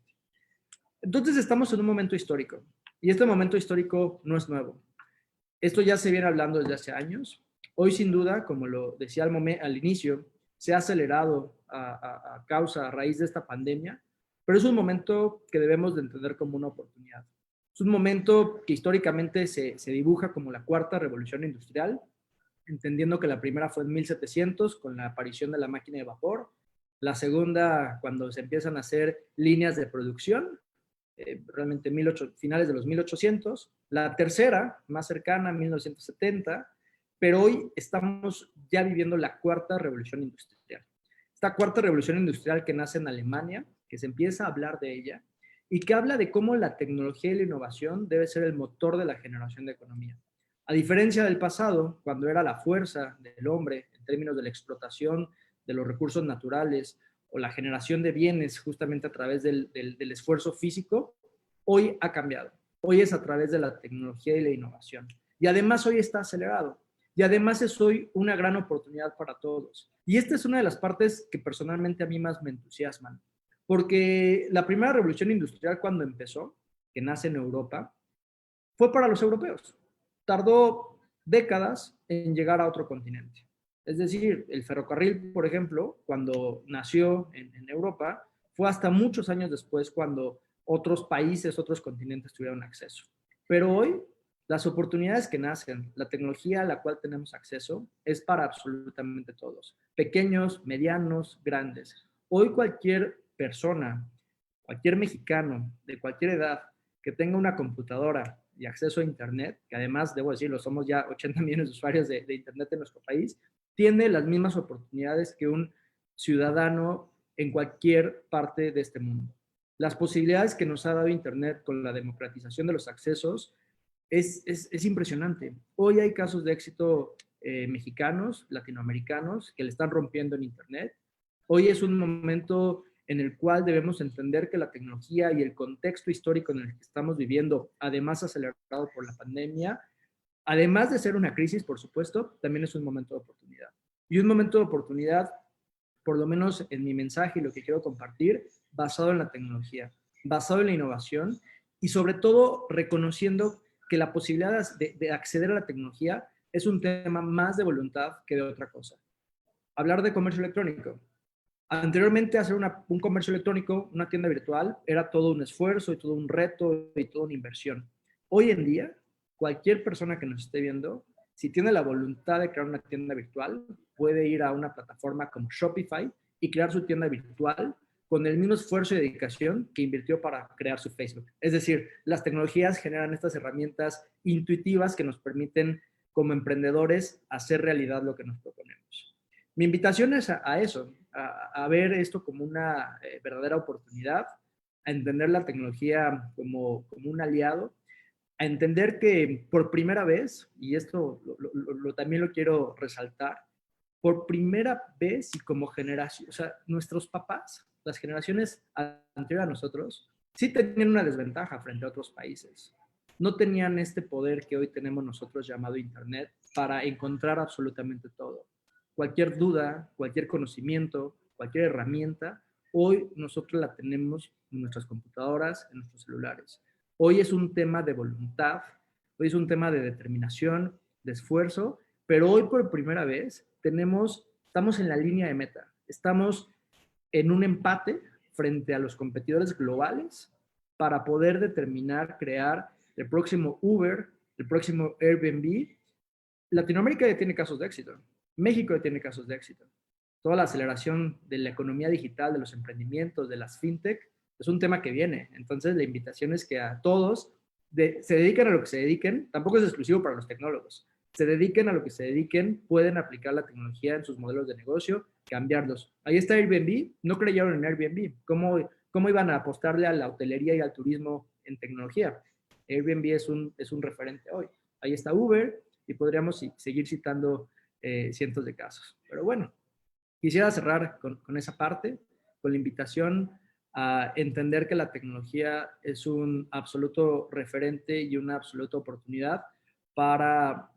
Entonces estamos en un momento histórico y este momento histórico no es nuevo. Esto ya se viene hablando desde hace años. Hoy, sin duda, como lo decía al inicio, se ha acelerado a raíz de esta pandemia, pero es un momento que debemos de entender como una oportunidad. Es un momento que históricamente se dibuja como la cuarta revolución industrial, entendiendo que la primera fue en 1700 con la aparición de la máquina de vapor, la segunda cuando se empiezan a hacer líneas de producción, realmente finales de los 1800, la tercera, más cercana, 1970, pero hoy estamos ya viviendo la cuarta revolución industrial. Esta cuarta revolución industrial que nace en Alemania, que se empieza a hablar de ella, y que habla de cómo la tecnología y la innovación debe ser el motor de la generación de economía. A diferencia del pasado, cuando era la fuerza del hombre en términos de la explotación de los recursos naturales o la generación de bienes justamente a través del esfuerzo físico, hoy ha cambiado. Hoy es a través de la tecnología y la innovación. Y además hoy está acelerado. Y además es hoy una gran oportunidad para todos. Y esta es una de las partes que personalmente a mí más me entusiasman. Porque la primera revolución industrial cuando empezó, que nace en Europa, fue para los europeos. Tardó décadas en llegar a otro continente. Es decir, el ferrocarril, por ejemplo, cuando nació en Europa, fue hasta muchos años después cuando otros países, otros continentes tuvieron acceso. Pero hoy, las oportunidades que nacen, la tecnología a la cual tenemos acceso, es para absolutamente todos. Pequeños, medianos, grandes. Hoy cualquier persona, cualquier mexicano de cualquier edad que tenga una computadora y acceso a Internet, que además, debo decirlo, somos ya 80 millones de usuarios de Internet en nuestro país, tiene las mismas oportunidades que un ciudadano en cualquier parte de este mundo. Las posibilidades que nos ha dado Internet con la democratización de los accesos es impresionante. Hoy hay casos de éxito mexicanos, latinoamericanos, que le están rompiendo en Internet. Hoy es un momento en el cual debemos entender que la tecnología y el contexto histórico en el que estamos viviendo, además acelerado por la pandemia, además de ser una crisis, por supuesto, también es un momento de oportunidad. Y un momento de oportunidad, por lo menos en mi mensaje y lo que quiero compartir, basado en la tecnología, basado en la innovación y sobre todo reconociendo que la posibilidad de acceder a la tecnología es un tema más de voluntad que de otra cosa. Hablar de comercio electrónico. Anteriormente, hacer un comercio electrónico, una tienda virtual, era todo un esfuerzo y todo un reto y toda una inversión. Hoy en día, cualquier persona que nos esté viendo, si tiene la voluntad de crear una tienda virtual, puede ir a una plataforma como Shopify y crear su tienda virtual con el mismo esfuerzo y dedicación que invirtió para crear su Facebook. Es decir, las tecnologías generan estas herramientas intuitivas que nos permiten, como emprendedores, hacer realidad lo que nos proponemos. Mi invitación es a eso, a ver esto como una verdadera oportunidad, a entender la tecnología como un aliado, a entender que por primera vez, y esto también lo quiero resaltar, por primera vez y como generación, o sea, nuestros papás, las generaciones anteriores a nosotros, sí tenían una desventaja frente a otros países. No tenían este poder que hoy tenemos nosotros llamado Internet para encontrar absolutamente todo. Cualquier duda, cualquier conocimiento, cualquier herramienta, hoy nosotros la tenemos en nuestras computadoras, en nuestros celulares. Hoy es un tema de voluntad, hoy es un tema de determinación, de esfuerzo, pero hoy por primera vez estamos en la línea de meta, estamos en un empate frente a los competidores globales para poder determinar, crear el próximo Uber, el próximo Airbnb. Latinoamérica ya tiene casos de éxito, México ya tiene casos de éxito. Toda la aceleración de la economía digital, de los emprendimientos, de las fintech, es un tema que viene. Entonces, la invitación es que a todos se dediquen a lo que se dediquen, tampoco es exclusivo para los tecnólogos, se dediquen a lo que se dediquen, pueden aplicar la tecnología en sus modelos de negocio, cambiarlos. Ahí está Airbnb, no creyeron en Airbnb. ¿Cómo iban a apostarle a la hotelería y al turismo en tecnología? Airbnb es un referente hoy. Ahí está Uber y podríamos seguir citando cientos de casos. Pero bueno, quisiera cerrar con esa parte, con la invitación a entender que la tecnología es un absoluto referente y una absoluta oportunidad para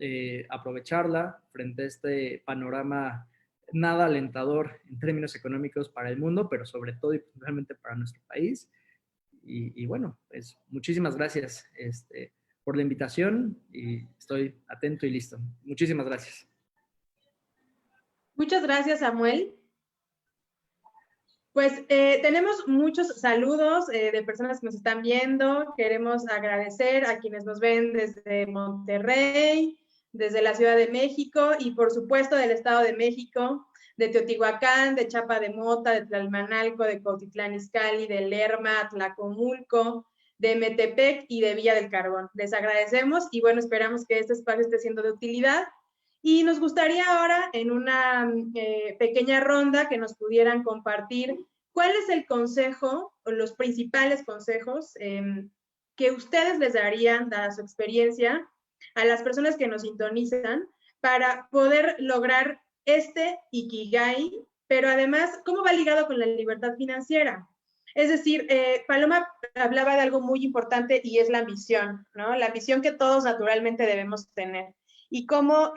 aprovecharla frente a este panorama nada alentador en términos económicos para el mundo, pero sobre todo y principalmente para nuestro país. Y bueno, pues muchísimas gracias por la invitación y estoy atento y listo. Muchísimas gracias. Muchas gracias, Samuel. Pues tenemos muchos saludos de personas que nos están viendo. Queremos agradecer a quienes nos ven desde Monterrey, desde la Ciudad de México y por supuesto del Estado de México, de Teotihuacán, de Chapa de Mota, de Tlalmanalco, de Cuautitlán Izcalli, de Lerma, Tlacomulco, de Metepec y de Villa del Carbón. Les agradecemos y bueno, esperamos que este espacio esté siendo de utilidad. Y nos gustaría ahora, en una pequeña ronda, que nos pudieran compartir cuál es el consejo o los principales consejos que ustedes les darían, dada su experiencia, a las personas que nos sintonizan para poder lograr este Ikigai, pero además, ¿cómo va ligado con la libertad financiera? Es decir, Paloma hablaba de algo muy importante y es la ambición, ¿no? La ambición que todos naturalmente debemos tener. Y cómo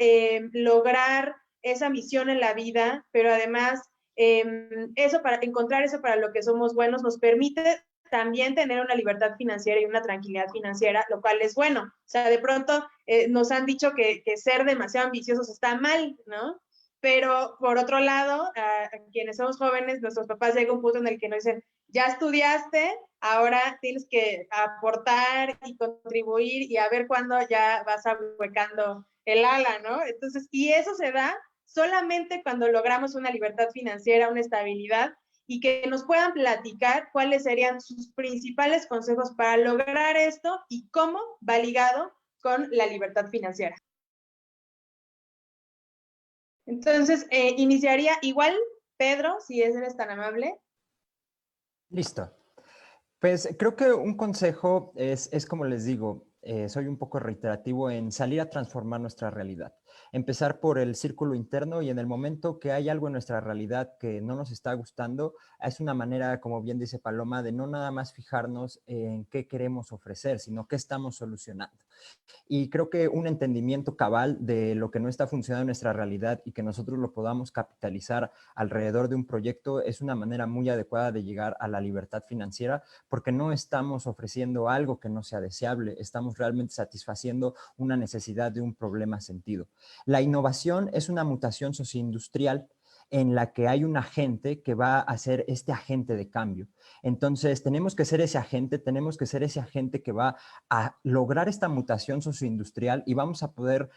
lograr esa misión en la vida, pero además encontrar eso para lo que somos buenos nos permite también tener una libertad financiera y una tranquilidad financiera, lo cual es bueno. O sea, de pronto nos han dicho que ser demasiado ambiciosos está mal, ¿no? Pero por otro lado, a quienes somos jóvenes, nuestros papás llegan a un punto en el que nos dicen, ya estudiaste, ahora tienes que aportar y contribuir y a ver cuándo ya vas ahuecando el ala, ¿no? Entonces, y eso se da solamente cuando logramos una libertad financiera, una estabilidad, y que nos puedan platicar cuáles serían sus principales consejos para lograr esto y cómo va ligado con la libertad financiera. Entonces, iniciaría igual, Pedro, si eres tan amable. Listo. Pues creo que un consejo es como les digo, soy un poco reiterativo en salir a transformar nuestra realidad. Empezar por el círculo interno y en el momento que hay algo en nuestra realidad que no nos está gustando, es una manera, como bien dice Paloma, de no nada más fijarnos en qué queremos ofrecer, sino qué estamos solucionando. Y creo que un entendimiento cabal de lo que no está funcionando en nuestra realidad y que nosotros lo podamos capitalizar alrededor de un proyecto es una manera muy adecuada de llegar a la libertad financiera, porque no estamos ofreciendo algo que no sea deseable, estamos realmente satisfaciendo una necesidad de un problema sentido. La innovación es una mutación socioindustrial en la que hay un agente que va a ser este agente de cambio. Entonces, tenemos que ser ese agente que va a lograr esta mutación socioindustrial y vamos a poder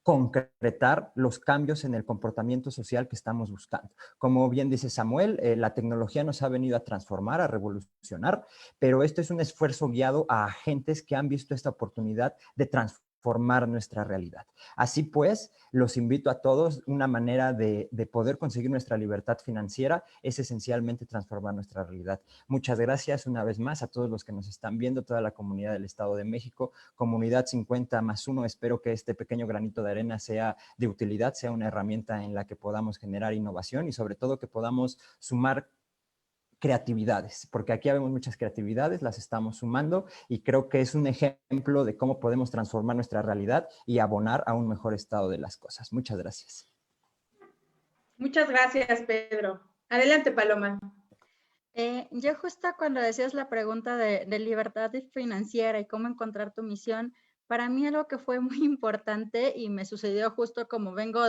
concretar los cambios en el comportamiento social que estamos buscando. Como bien dice Samuel, la tecnología nos ha venido a transformar, a revolucionar, pero esto es un esfuerzo guiado a agentes que han visto esta oportunidad de transformar nuestra realidad. Así pues, los invito a todos, una manera de poder conseguir nuestra libertad financiera es esencialmente transformar nuestra realidad. Muchas gracias una vez más a todos los que nos están viendo, toda la comunidad del Estado de México, comunidad 50+1. Espero que este pequeño granito de arena sea de utilidad, sea una herramienta en la que podamos generar innovación y sobre todo que podamos sumar creatividades, porque aquí vemos muchas creatividades, las estamos sumando y creo que es un ejemplo de cómo podemos transformar nuestra realidad y abonar a un mejor estado de las cosas. Muchas gracias. Muchas gracias, Pedro. Adelante, Paloma. Yo justo cuando decías la pregunta de libertad financiera y cómo encontrar tu misión, para mí algo que fue muy importante y me sucedió justo como vengo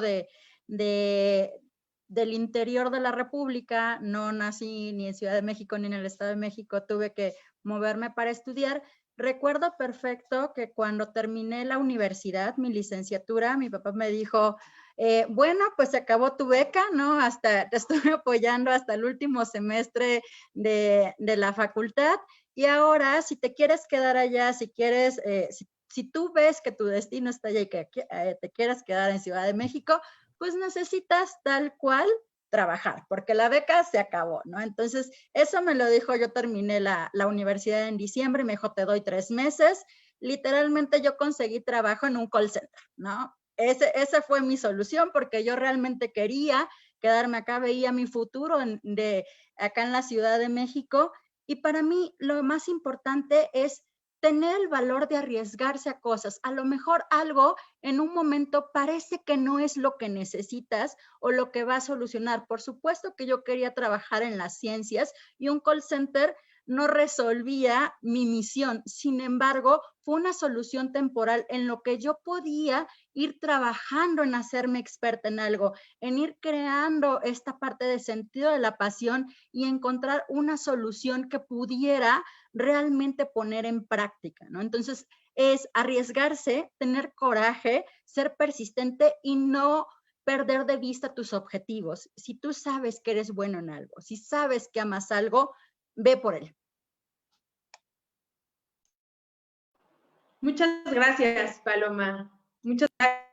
del interior de la República, no nací ni en Ciudad de México ni en el Estado de México, tuve que moverme para estudiar. Recuerdo perfecto que cuando terminé la universidad, mi licenciatura, mi papá me dijo, bueno, pues se acabó tu beca, ¿no? Hasta te estuve apoyando hasta el último semestre de la facultad y ahora si te quieres quedar allá, si quieres, si tú ves que tu destino está allá y que te quieras quedar en Ciudad de México, pues necesitas tal cual trabajar, porque la beca se acabó, ¿no? Entonces, eso me lo dijo, yo terminé la universidad en diciembre y me dijo, te doy 3 meses. Literalmente yo conseguí trabajo en un call center, ¿no? Esa fue mi solución porque yo realmente quería quedarme acá, veía mi futuro acá en la Ciudad de México y para mí lo más importante es tener el valor de arriesgarse a cosas. A lo mejor algo en un momento parece que no es lo que necesitas o lo que va a solucionar. Por supuesto que yo quería trabajar en las ciencias y un call center no resolvía mi misión. Sin embargo, fue una solución temporal en lo que yo podía ir trabajando en hacerme experta en algo, en ir creando esta parte de sentido de la pasión y encontrar una solución que pudiera realmente poner en práctica, ¿no? Entonces, es arriesgarse, tener coraje, ser persistente y no perder de vista tus objetivos. Si tú sabes que eres bueno en algo, si sabes que amas algo, ve por él. Muchas gracias, Paloma. Muchas gracias.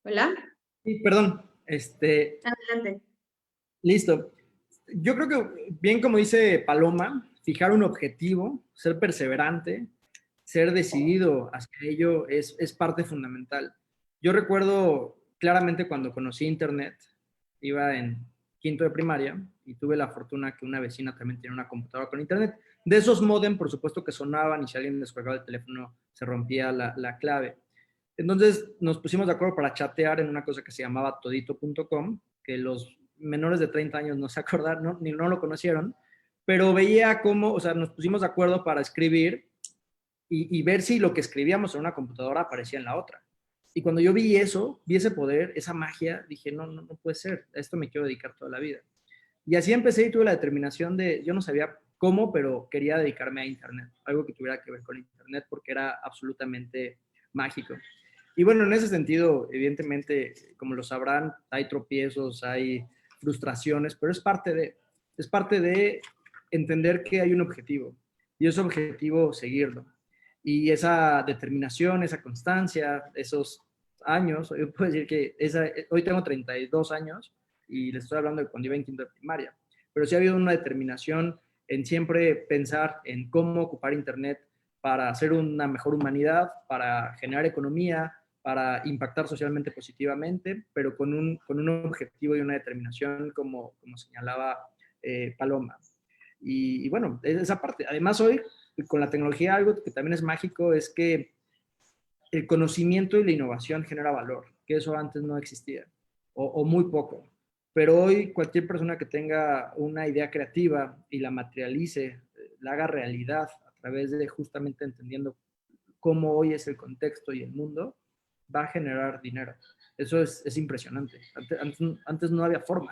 Hola. Sí, perdón. Adelante. Listo. Yo creo que, bien como dice Paloma, fijar un objetivo, ser perseverante, ser decidido hacia ello es parte fundamental. Yo recuerdo claramente cuando conocí Internet, iba en quinto de primaria y tuve la fortuna que una vecina también tenía una computadora con Internet. De esos modem, por supuesto que sonaban y si alguien descolgaba el teléfono se rompía la clave. Entonces nos pusimos de acuerdo para chatear en una cosa que se llamaba todito.com, que los menores de 30 años no se acordaron, ni no lo conocieron, pero veía cómo, o sea, nos pusimos de acuerdo para escribir y ver si lo que escribíamos en una computadora aparecía en la otra. Y cuando yo vi eso, vi ese poder, esa magia, dije, no puede ser, a esto me quiero dedicar toda la vida. Y así empecé y tuve la determinación de, yo no sabía cómo, pero quería dedicarme a Internet, algo que tuviera que ver con Internet porque era absolutamente mágico. Y bueno, en ese sentido, evidentemente, como lo sabrán, hay tropiezos, hay frustraciones, pero es parte de entender que hay un objetivo y ese objetivo seguirlo. Y esa determinación, esa constancia, esos años, yo puedo decir que hoy tengo 32 años y les estoy hablando de cuando iba en quinto de primaria, pero sí ha habido una determinación en siempre pensar en cómo ocupar Internet para hacer una mejor humanidad, para generar economía, para impactar socialmente positivamente, pero con un objetivo y una determinación como señalaba Paloma. Y bueno, esa parte. Además, hoy, con la tecnología, algo que también es mágico es que el conocimiento y la innovación genera valor, que eso antes no existía, o muy poco. Pero hoy cualquier persona que tenga una idea creativa y la materialice, la haga realidad a través de justamente entendiendo cómo hoy es el contexto y el mundo, va a generar dinero. Eso es impresionante. Antes no había forma.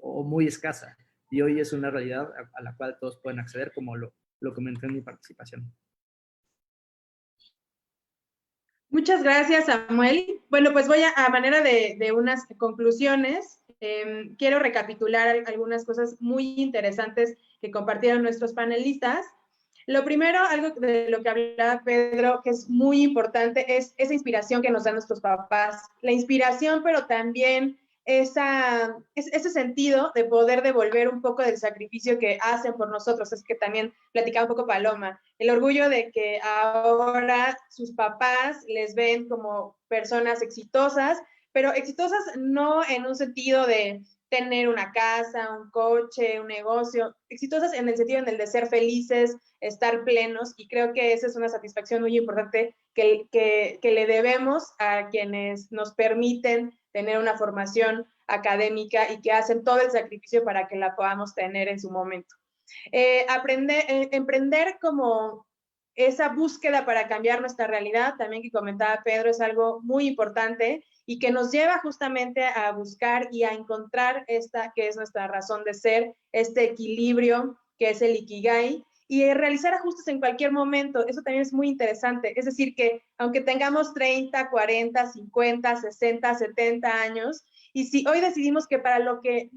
o muy escasa. Y hoy es una realidad a la cual todos pueden acceder, como lo comenté en mi participación. Muchas gracias, Samuel. Bueno, pues voy a manera de unas conclusiones, quiero recapitular algunas cosas muy interesantes que compartieron nuestros panelistas. Lo primero, algo de lo que hablaba Pedro, que es muy importante, es esa inspiración que nos dan nuestros papás. La inspiración, pero también ese sentido de poder devolver un poco del sacrificio que hacen por nosotros. Es que también platicaba un poco Paloma, el orgullo de que ahora sus papás les ven como personas exitosas, pero exitosas no en un sentido de tener una casa, un coche, un negocio, exitosas en el sentido en el de ser felices, estar plenos, y creo que esa es una satisfacción muy importante que le debemos a quienes nos permiten tener una formación académica y que hacen todo el sacrificio para que la podamos tener en su momento. Emprender como esa búsqueda para cambiar nuestra realidad, también que comentaba Pedro, es algo muy importante y que nos lleva justamente a buscar y a encontrar esta que es nuestra razón de ser, este equilibrio que es el Ikigai, y realizar ajustes en cualquier momento. Eso también es muy interesante. Es decir, que aunque tengamos 30, 40, 50, 60, 70 años, y si hoy decidimos que para que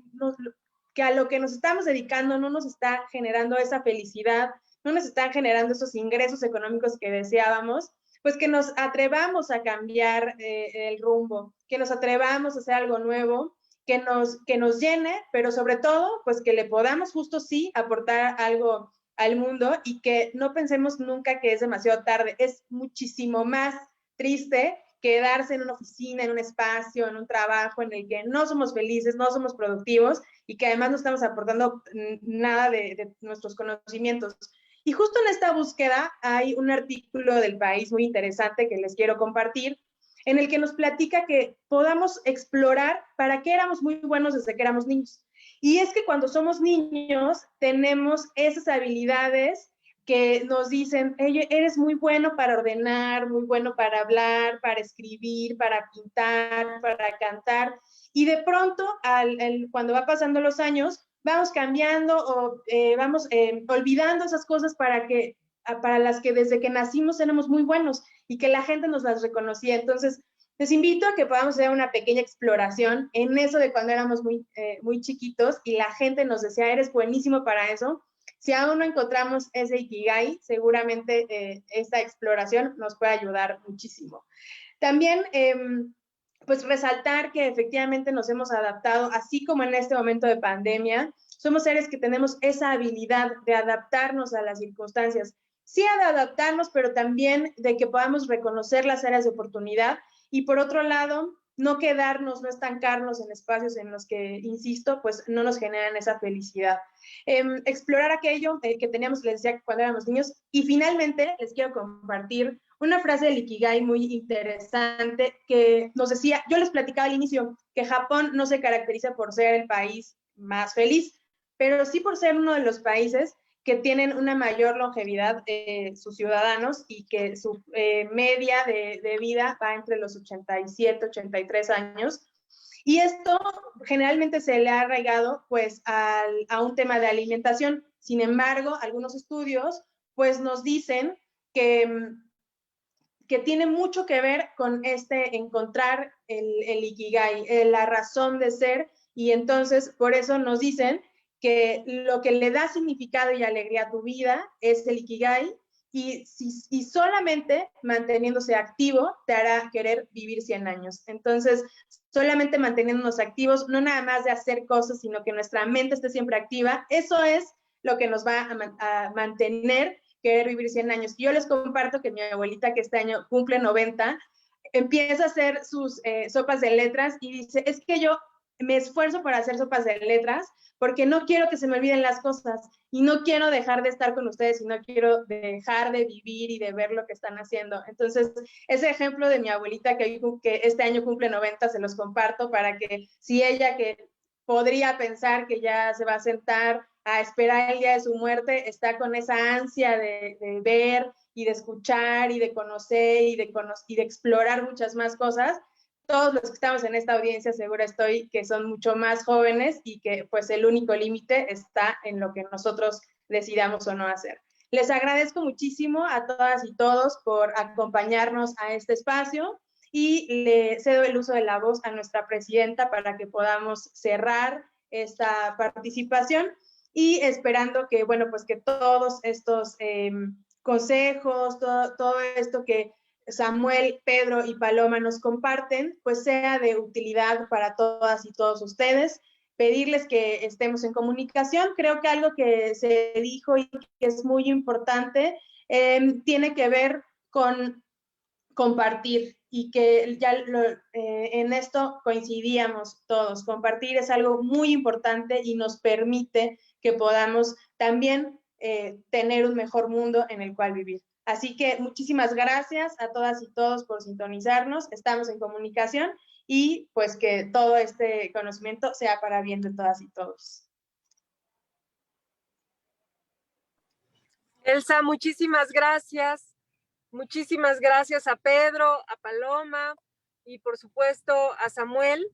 a lo que nos estamos dedicando no nos está generando esa felicidad, no nos están generando esos ingresos económicos que deseábamos, pues que nos atrevamos a cambiar el rumbo, que nos atrevamos a hacer algo nuevo, que nos llene, pero sobre todo, pues que le podamos justo sí aportar algo al mundo y que no pensemos nunca que es demasiado tarde. Es muchísimo más triste quedarse en una oficina, en un espacio, en un trabajo en el que no somos felices, no somos productivos y que además no estamos aportando nada de nuestros conocimientos. Y justo en esta búsqueda hay un artículo del País muy interesante que les quiero compartir, en el que nos platica que podamos explorar para qué éramos muy buenos desde que éramos niños. Y es que cuando somos niños tenemos esas habilidades que nos dicen, hey, eres muy bueno para ordenar, muy bueno para hablar, para escribir, para pintar, para cantar. Y de pronto, cuando va pasando los años, vamos cambiando o vamos olvidando esas cosas para las que desde que nacimos éramos muy buenos y que la gente nos las reconocía. Entonces, les invito a que podamos hacer una pequeña exploración en eso de cuando éramos muy chiquitos y la gente nos decía, eres buenísimo para eso. Si aún no encontramos ese Ikigai, seguramente esta exploración nos puede ayudar muchísimo. También, pues resaltar que efectivamente nos hemos adaptado, así como en este momento de pandemia, somos seres que tenemos esa habilidad de adaptarnos a las circunstancias. Sí, de adaptarnos, pero también de que podamos reconocer las áreas de oportunidad y por otro lado, no quedarnos, no estancarnos en espacios en los que, insisto, pues no nos generan esa felicidad. Explorar aquello que teníamos, les decía, cuando éramos niños. Y finalmente, les quiero compartir una frase del Ikigai muy interesante que nos decía, yo les platicaba al inicio, que Japón no se caracteriza por ser el país más feliz, pero sí por ser uno de los países que tienen una mayor longevidad sus ciudadanos y que su media de vida va entre los 87, 83 años. Y esto generalmente se le ha arraigado pues a un tema de alimentación. Sin embargo, algunos estudios pues nos dicen que tiene mucho que ver con encontrar el Ikigai, la razón de ser, y entonces por eso nos dicen que lo que le da significado y alegría a tu vida es el Ikigai, y solamente manteniéndose activo te hará querer vivir 100 años. Entonces, solamente manteniéndonos activos, no nada más de hacer cosas, sino que nuestra mente esté siempre activa, eso es lo que nos va a mantener querer vivir 100 años. Yo les comparto que mi abuelita, que este año cumple 90, empieza a hacer sus sopas de letras y dice, es que yo me esfuerzo para hacer sopas de letras porque no quiero que se me olviden las cosas y no quiero dejar de estar con ustedes y no quiero dejar de vivir y de ver lo que están haciendo. Entonces, ese ejemplo de mi abuelita que este año cumple 90, se los comparto para que si ella, que podría pensar que ya se va a sentar a esperar el día de su muerte, está con esa ansia de ver y de escuchar y de conocer y de explorar muchas más cosas, todos los que estamos en esta audiencia segura estoy que son mucho más jóvenes y que pues el único límite está en lo que nosotros decidamos o no hacer. Les agradezco muchísimo a todas y todos por acompañarnos a este espacio y le cedo el uso de la voz a nuestra presidenta para que podamos cerrar esta participación y esperando que, bueno, pues que todos estos consejos, todo esto que Samuel, Pedro y Paloma nos comparten, pues sea de utilidad para todas y todos ustedes. Pedirles que estemos en comunicación. Creo que algo que se dijo y que es muy importante tiene que ver con compartir y que ya en esto coincidíamos todos. Compartir es algo muy importante y nos permite que podamos también tener un mejor mundo en el cual vivir. Así que muchísimas gracias a todas y todos por sintonizarnos. Estamos en comunicación y pues que todo este conocimiento sea para bien de todas y todos. Elsa, muchísimas gracias. Muchísimas gracias a Pedro, a Paloma y por supuesto a Samuel.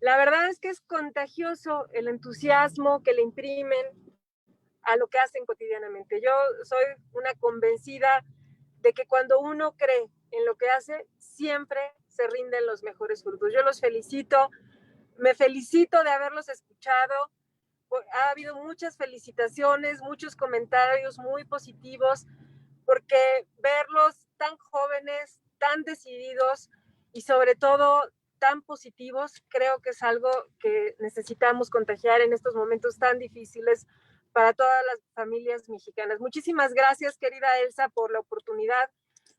La verdad es que es contagioso el entusiasmo que le imprimen a lo que hacen cotidianamente. Yo soy una convencida de que cuando uno cree en lo que hace, siempre se rinden los mejores frutos. Yo los felicito, me felicito de haberlos escuchado. Ha habido muchas felicitaciones, muchos comentarios muy positivos, porque verlos tan jóvenes, tan decididos y sobre todo tan positivos, creo que es algo que necesitamos contagiar en estos momentos tan difíciles para todas las familias mexicanas. Muchísimas gracias, querida Elsa, por la oportunidad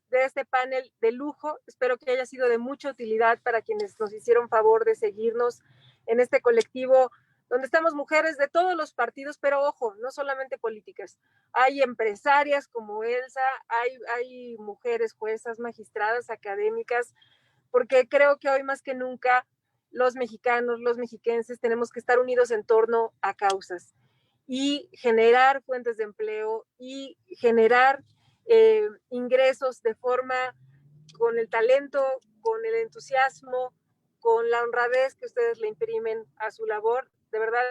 de este panel de lujo. Espero que haya sido de mucha utilidad para quienes nos hicieron favor de seguirnos en este colectivo donde estamos mujeres de todos los partidos, pero ojo, no solamente políticas. Hay empresarias como Elsa, hay mujeres juezas, magistradas, académicas, porque creo que hoy más que nunca los mexicanos, los mexiquenses tenemos que estar unidos en torno a causas y generar fuentes de empleo y generar ingresos de forma con el talento, con el entusiasmo, con la honradez que ustedes le imprimen a su labor. De verdad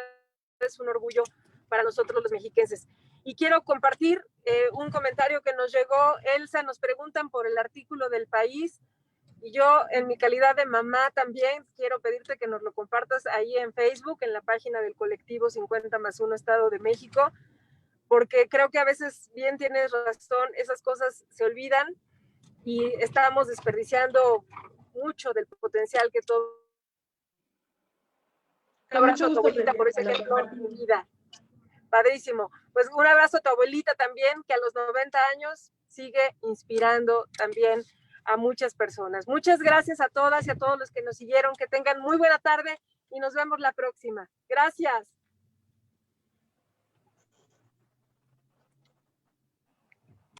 es un orgullo para nosotros los mexiquenses. Y quiero compartir un comentario que nos llegó. Elsa, nos preguntan por el artículo del País y yo en mi calidad de mamá también quiero pedirte que nos lo compartas ahí en Facebook, en la página del colectivo 50+1 Estado de México, porque creo que a veces bien tienes razón, esas cosas se olvidan y estamos desperdiciando mucho del potencial que todo. Un abrazo a tu abuelita por ese ejemplo en mi vida. Padrísimo. Pues un abrazo a tu abuelita también, que a los 90 años sigue inspirando también a muchas personas. Muchas gracias a todas y a todos los que nos siguieron. Que tengan muy buena tarde y nos vemos la próxima. Gracias.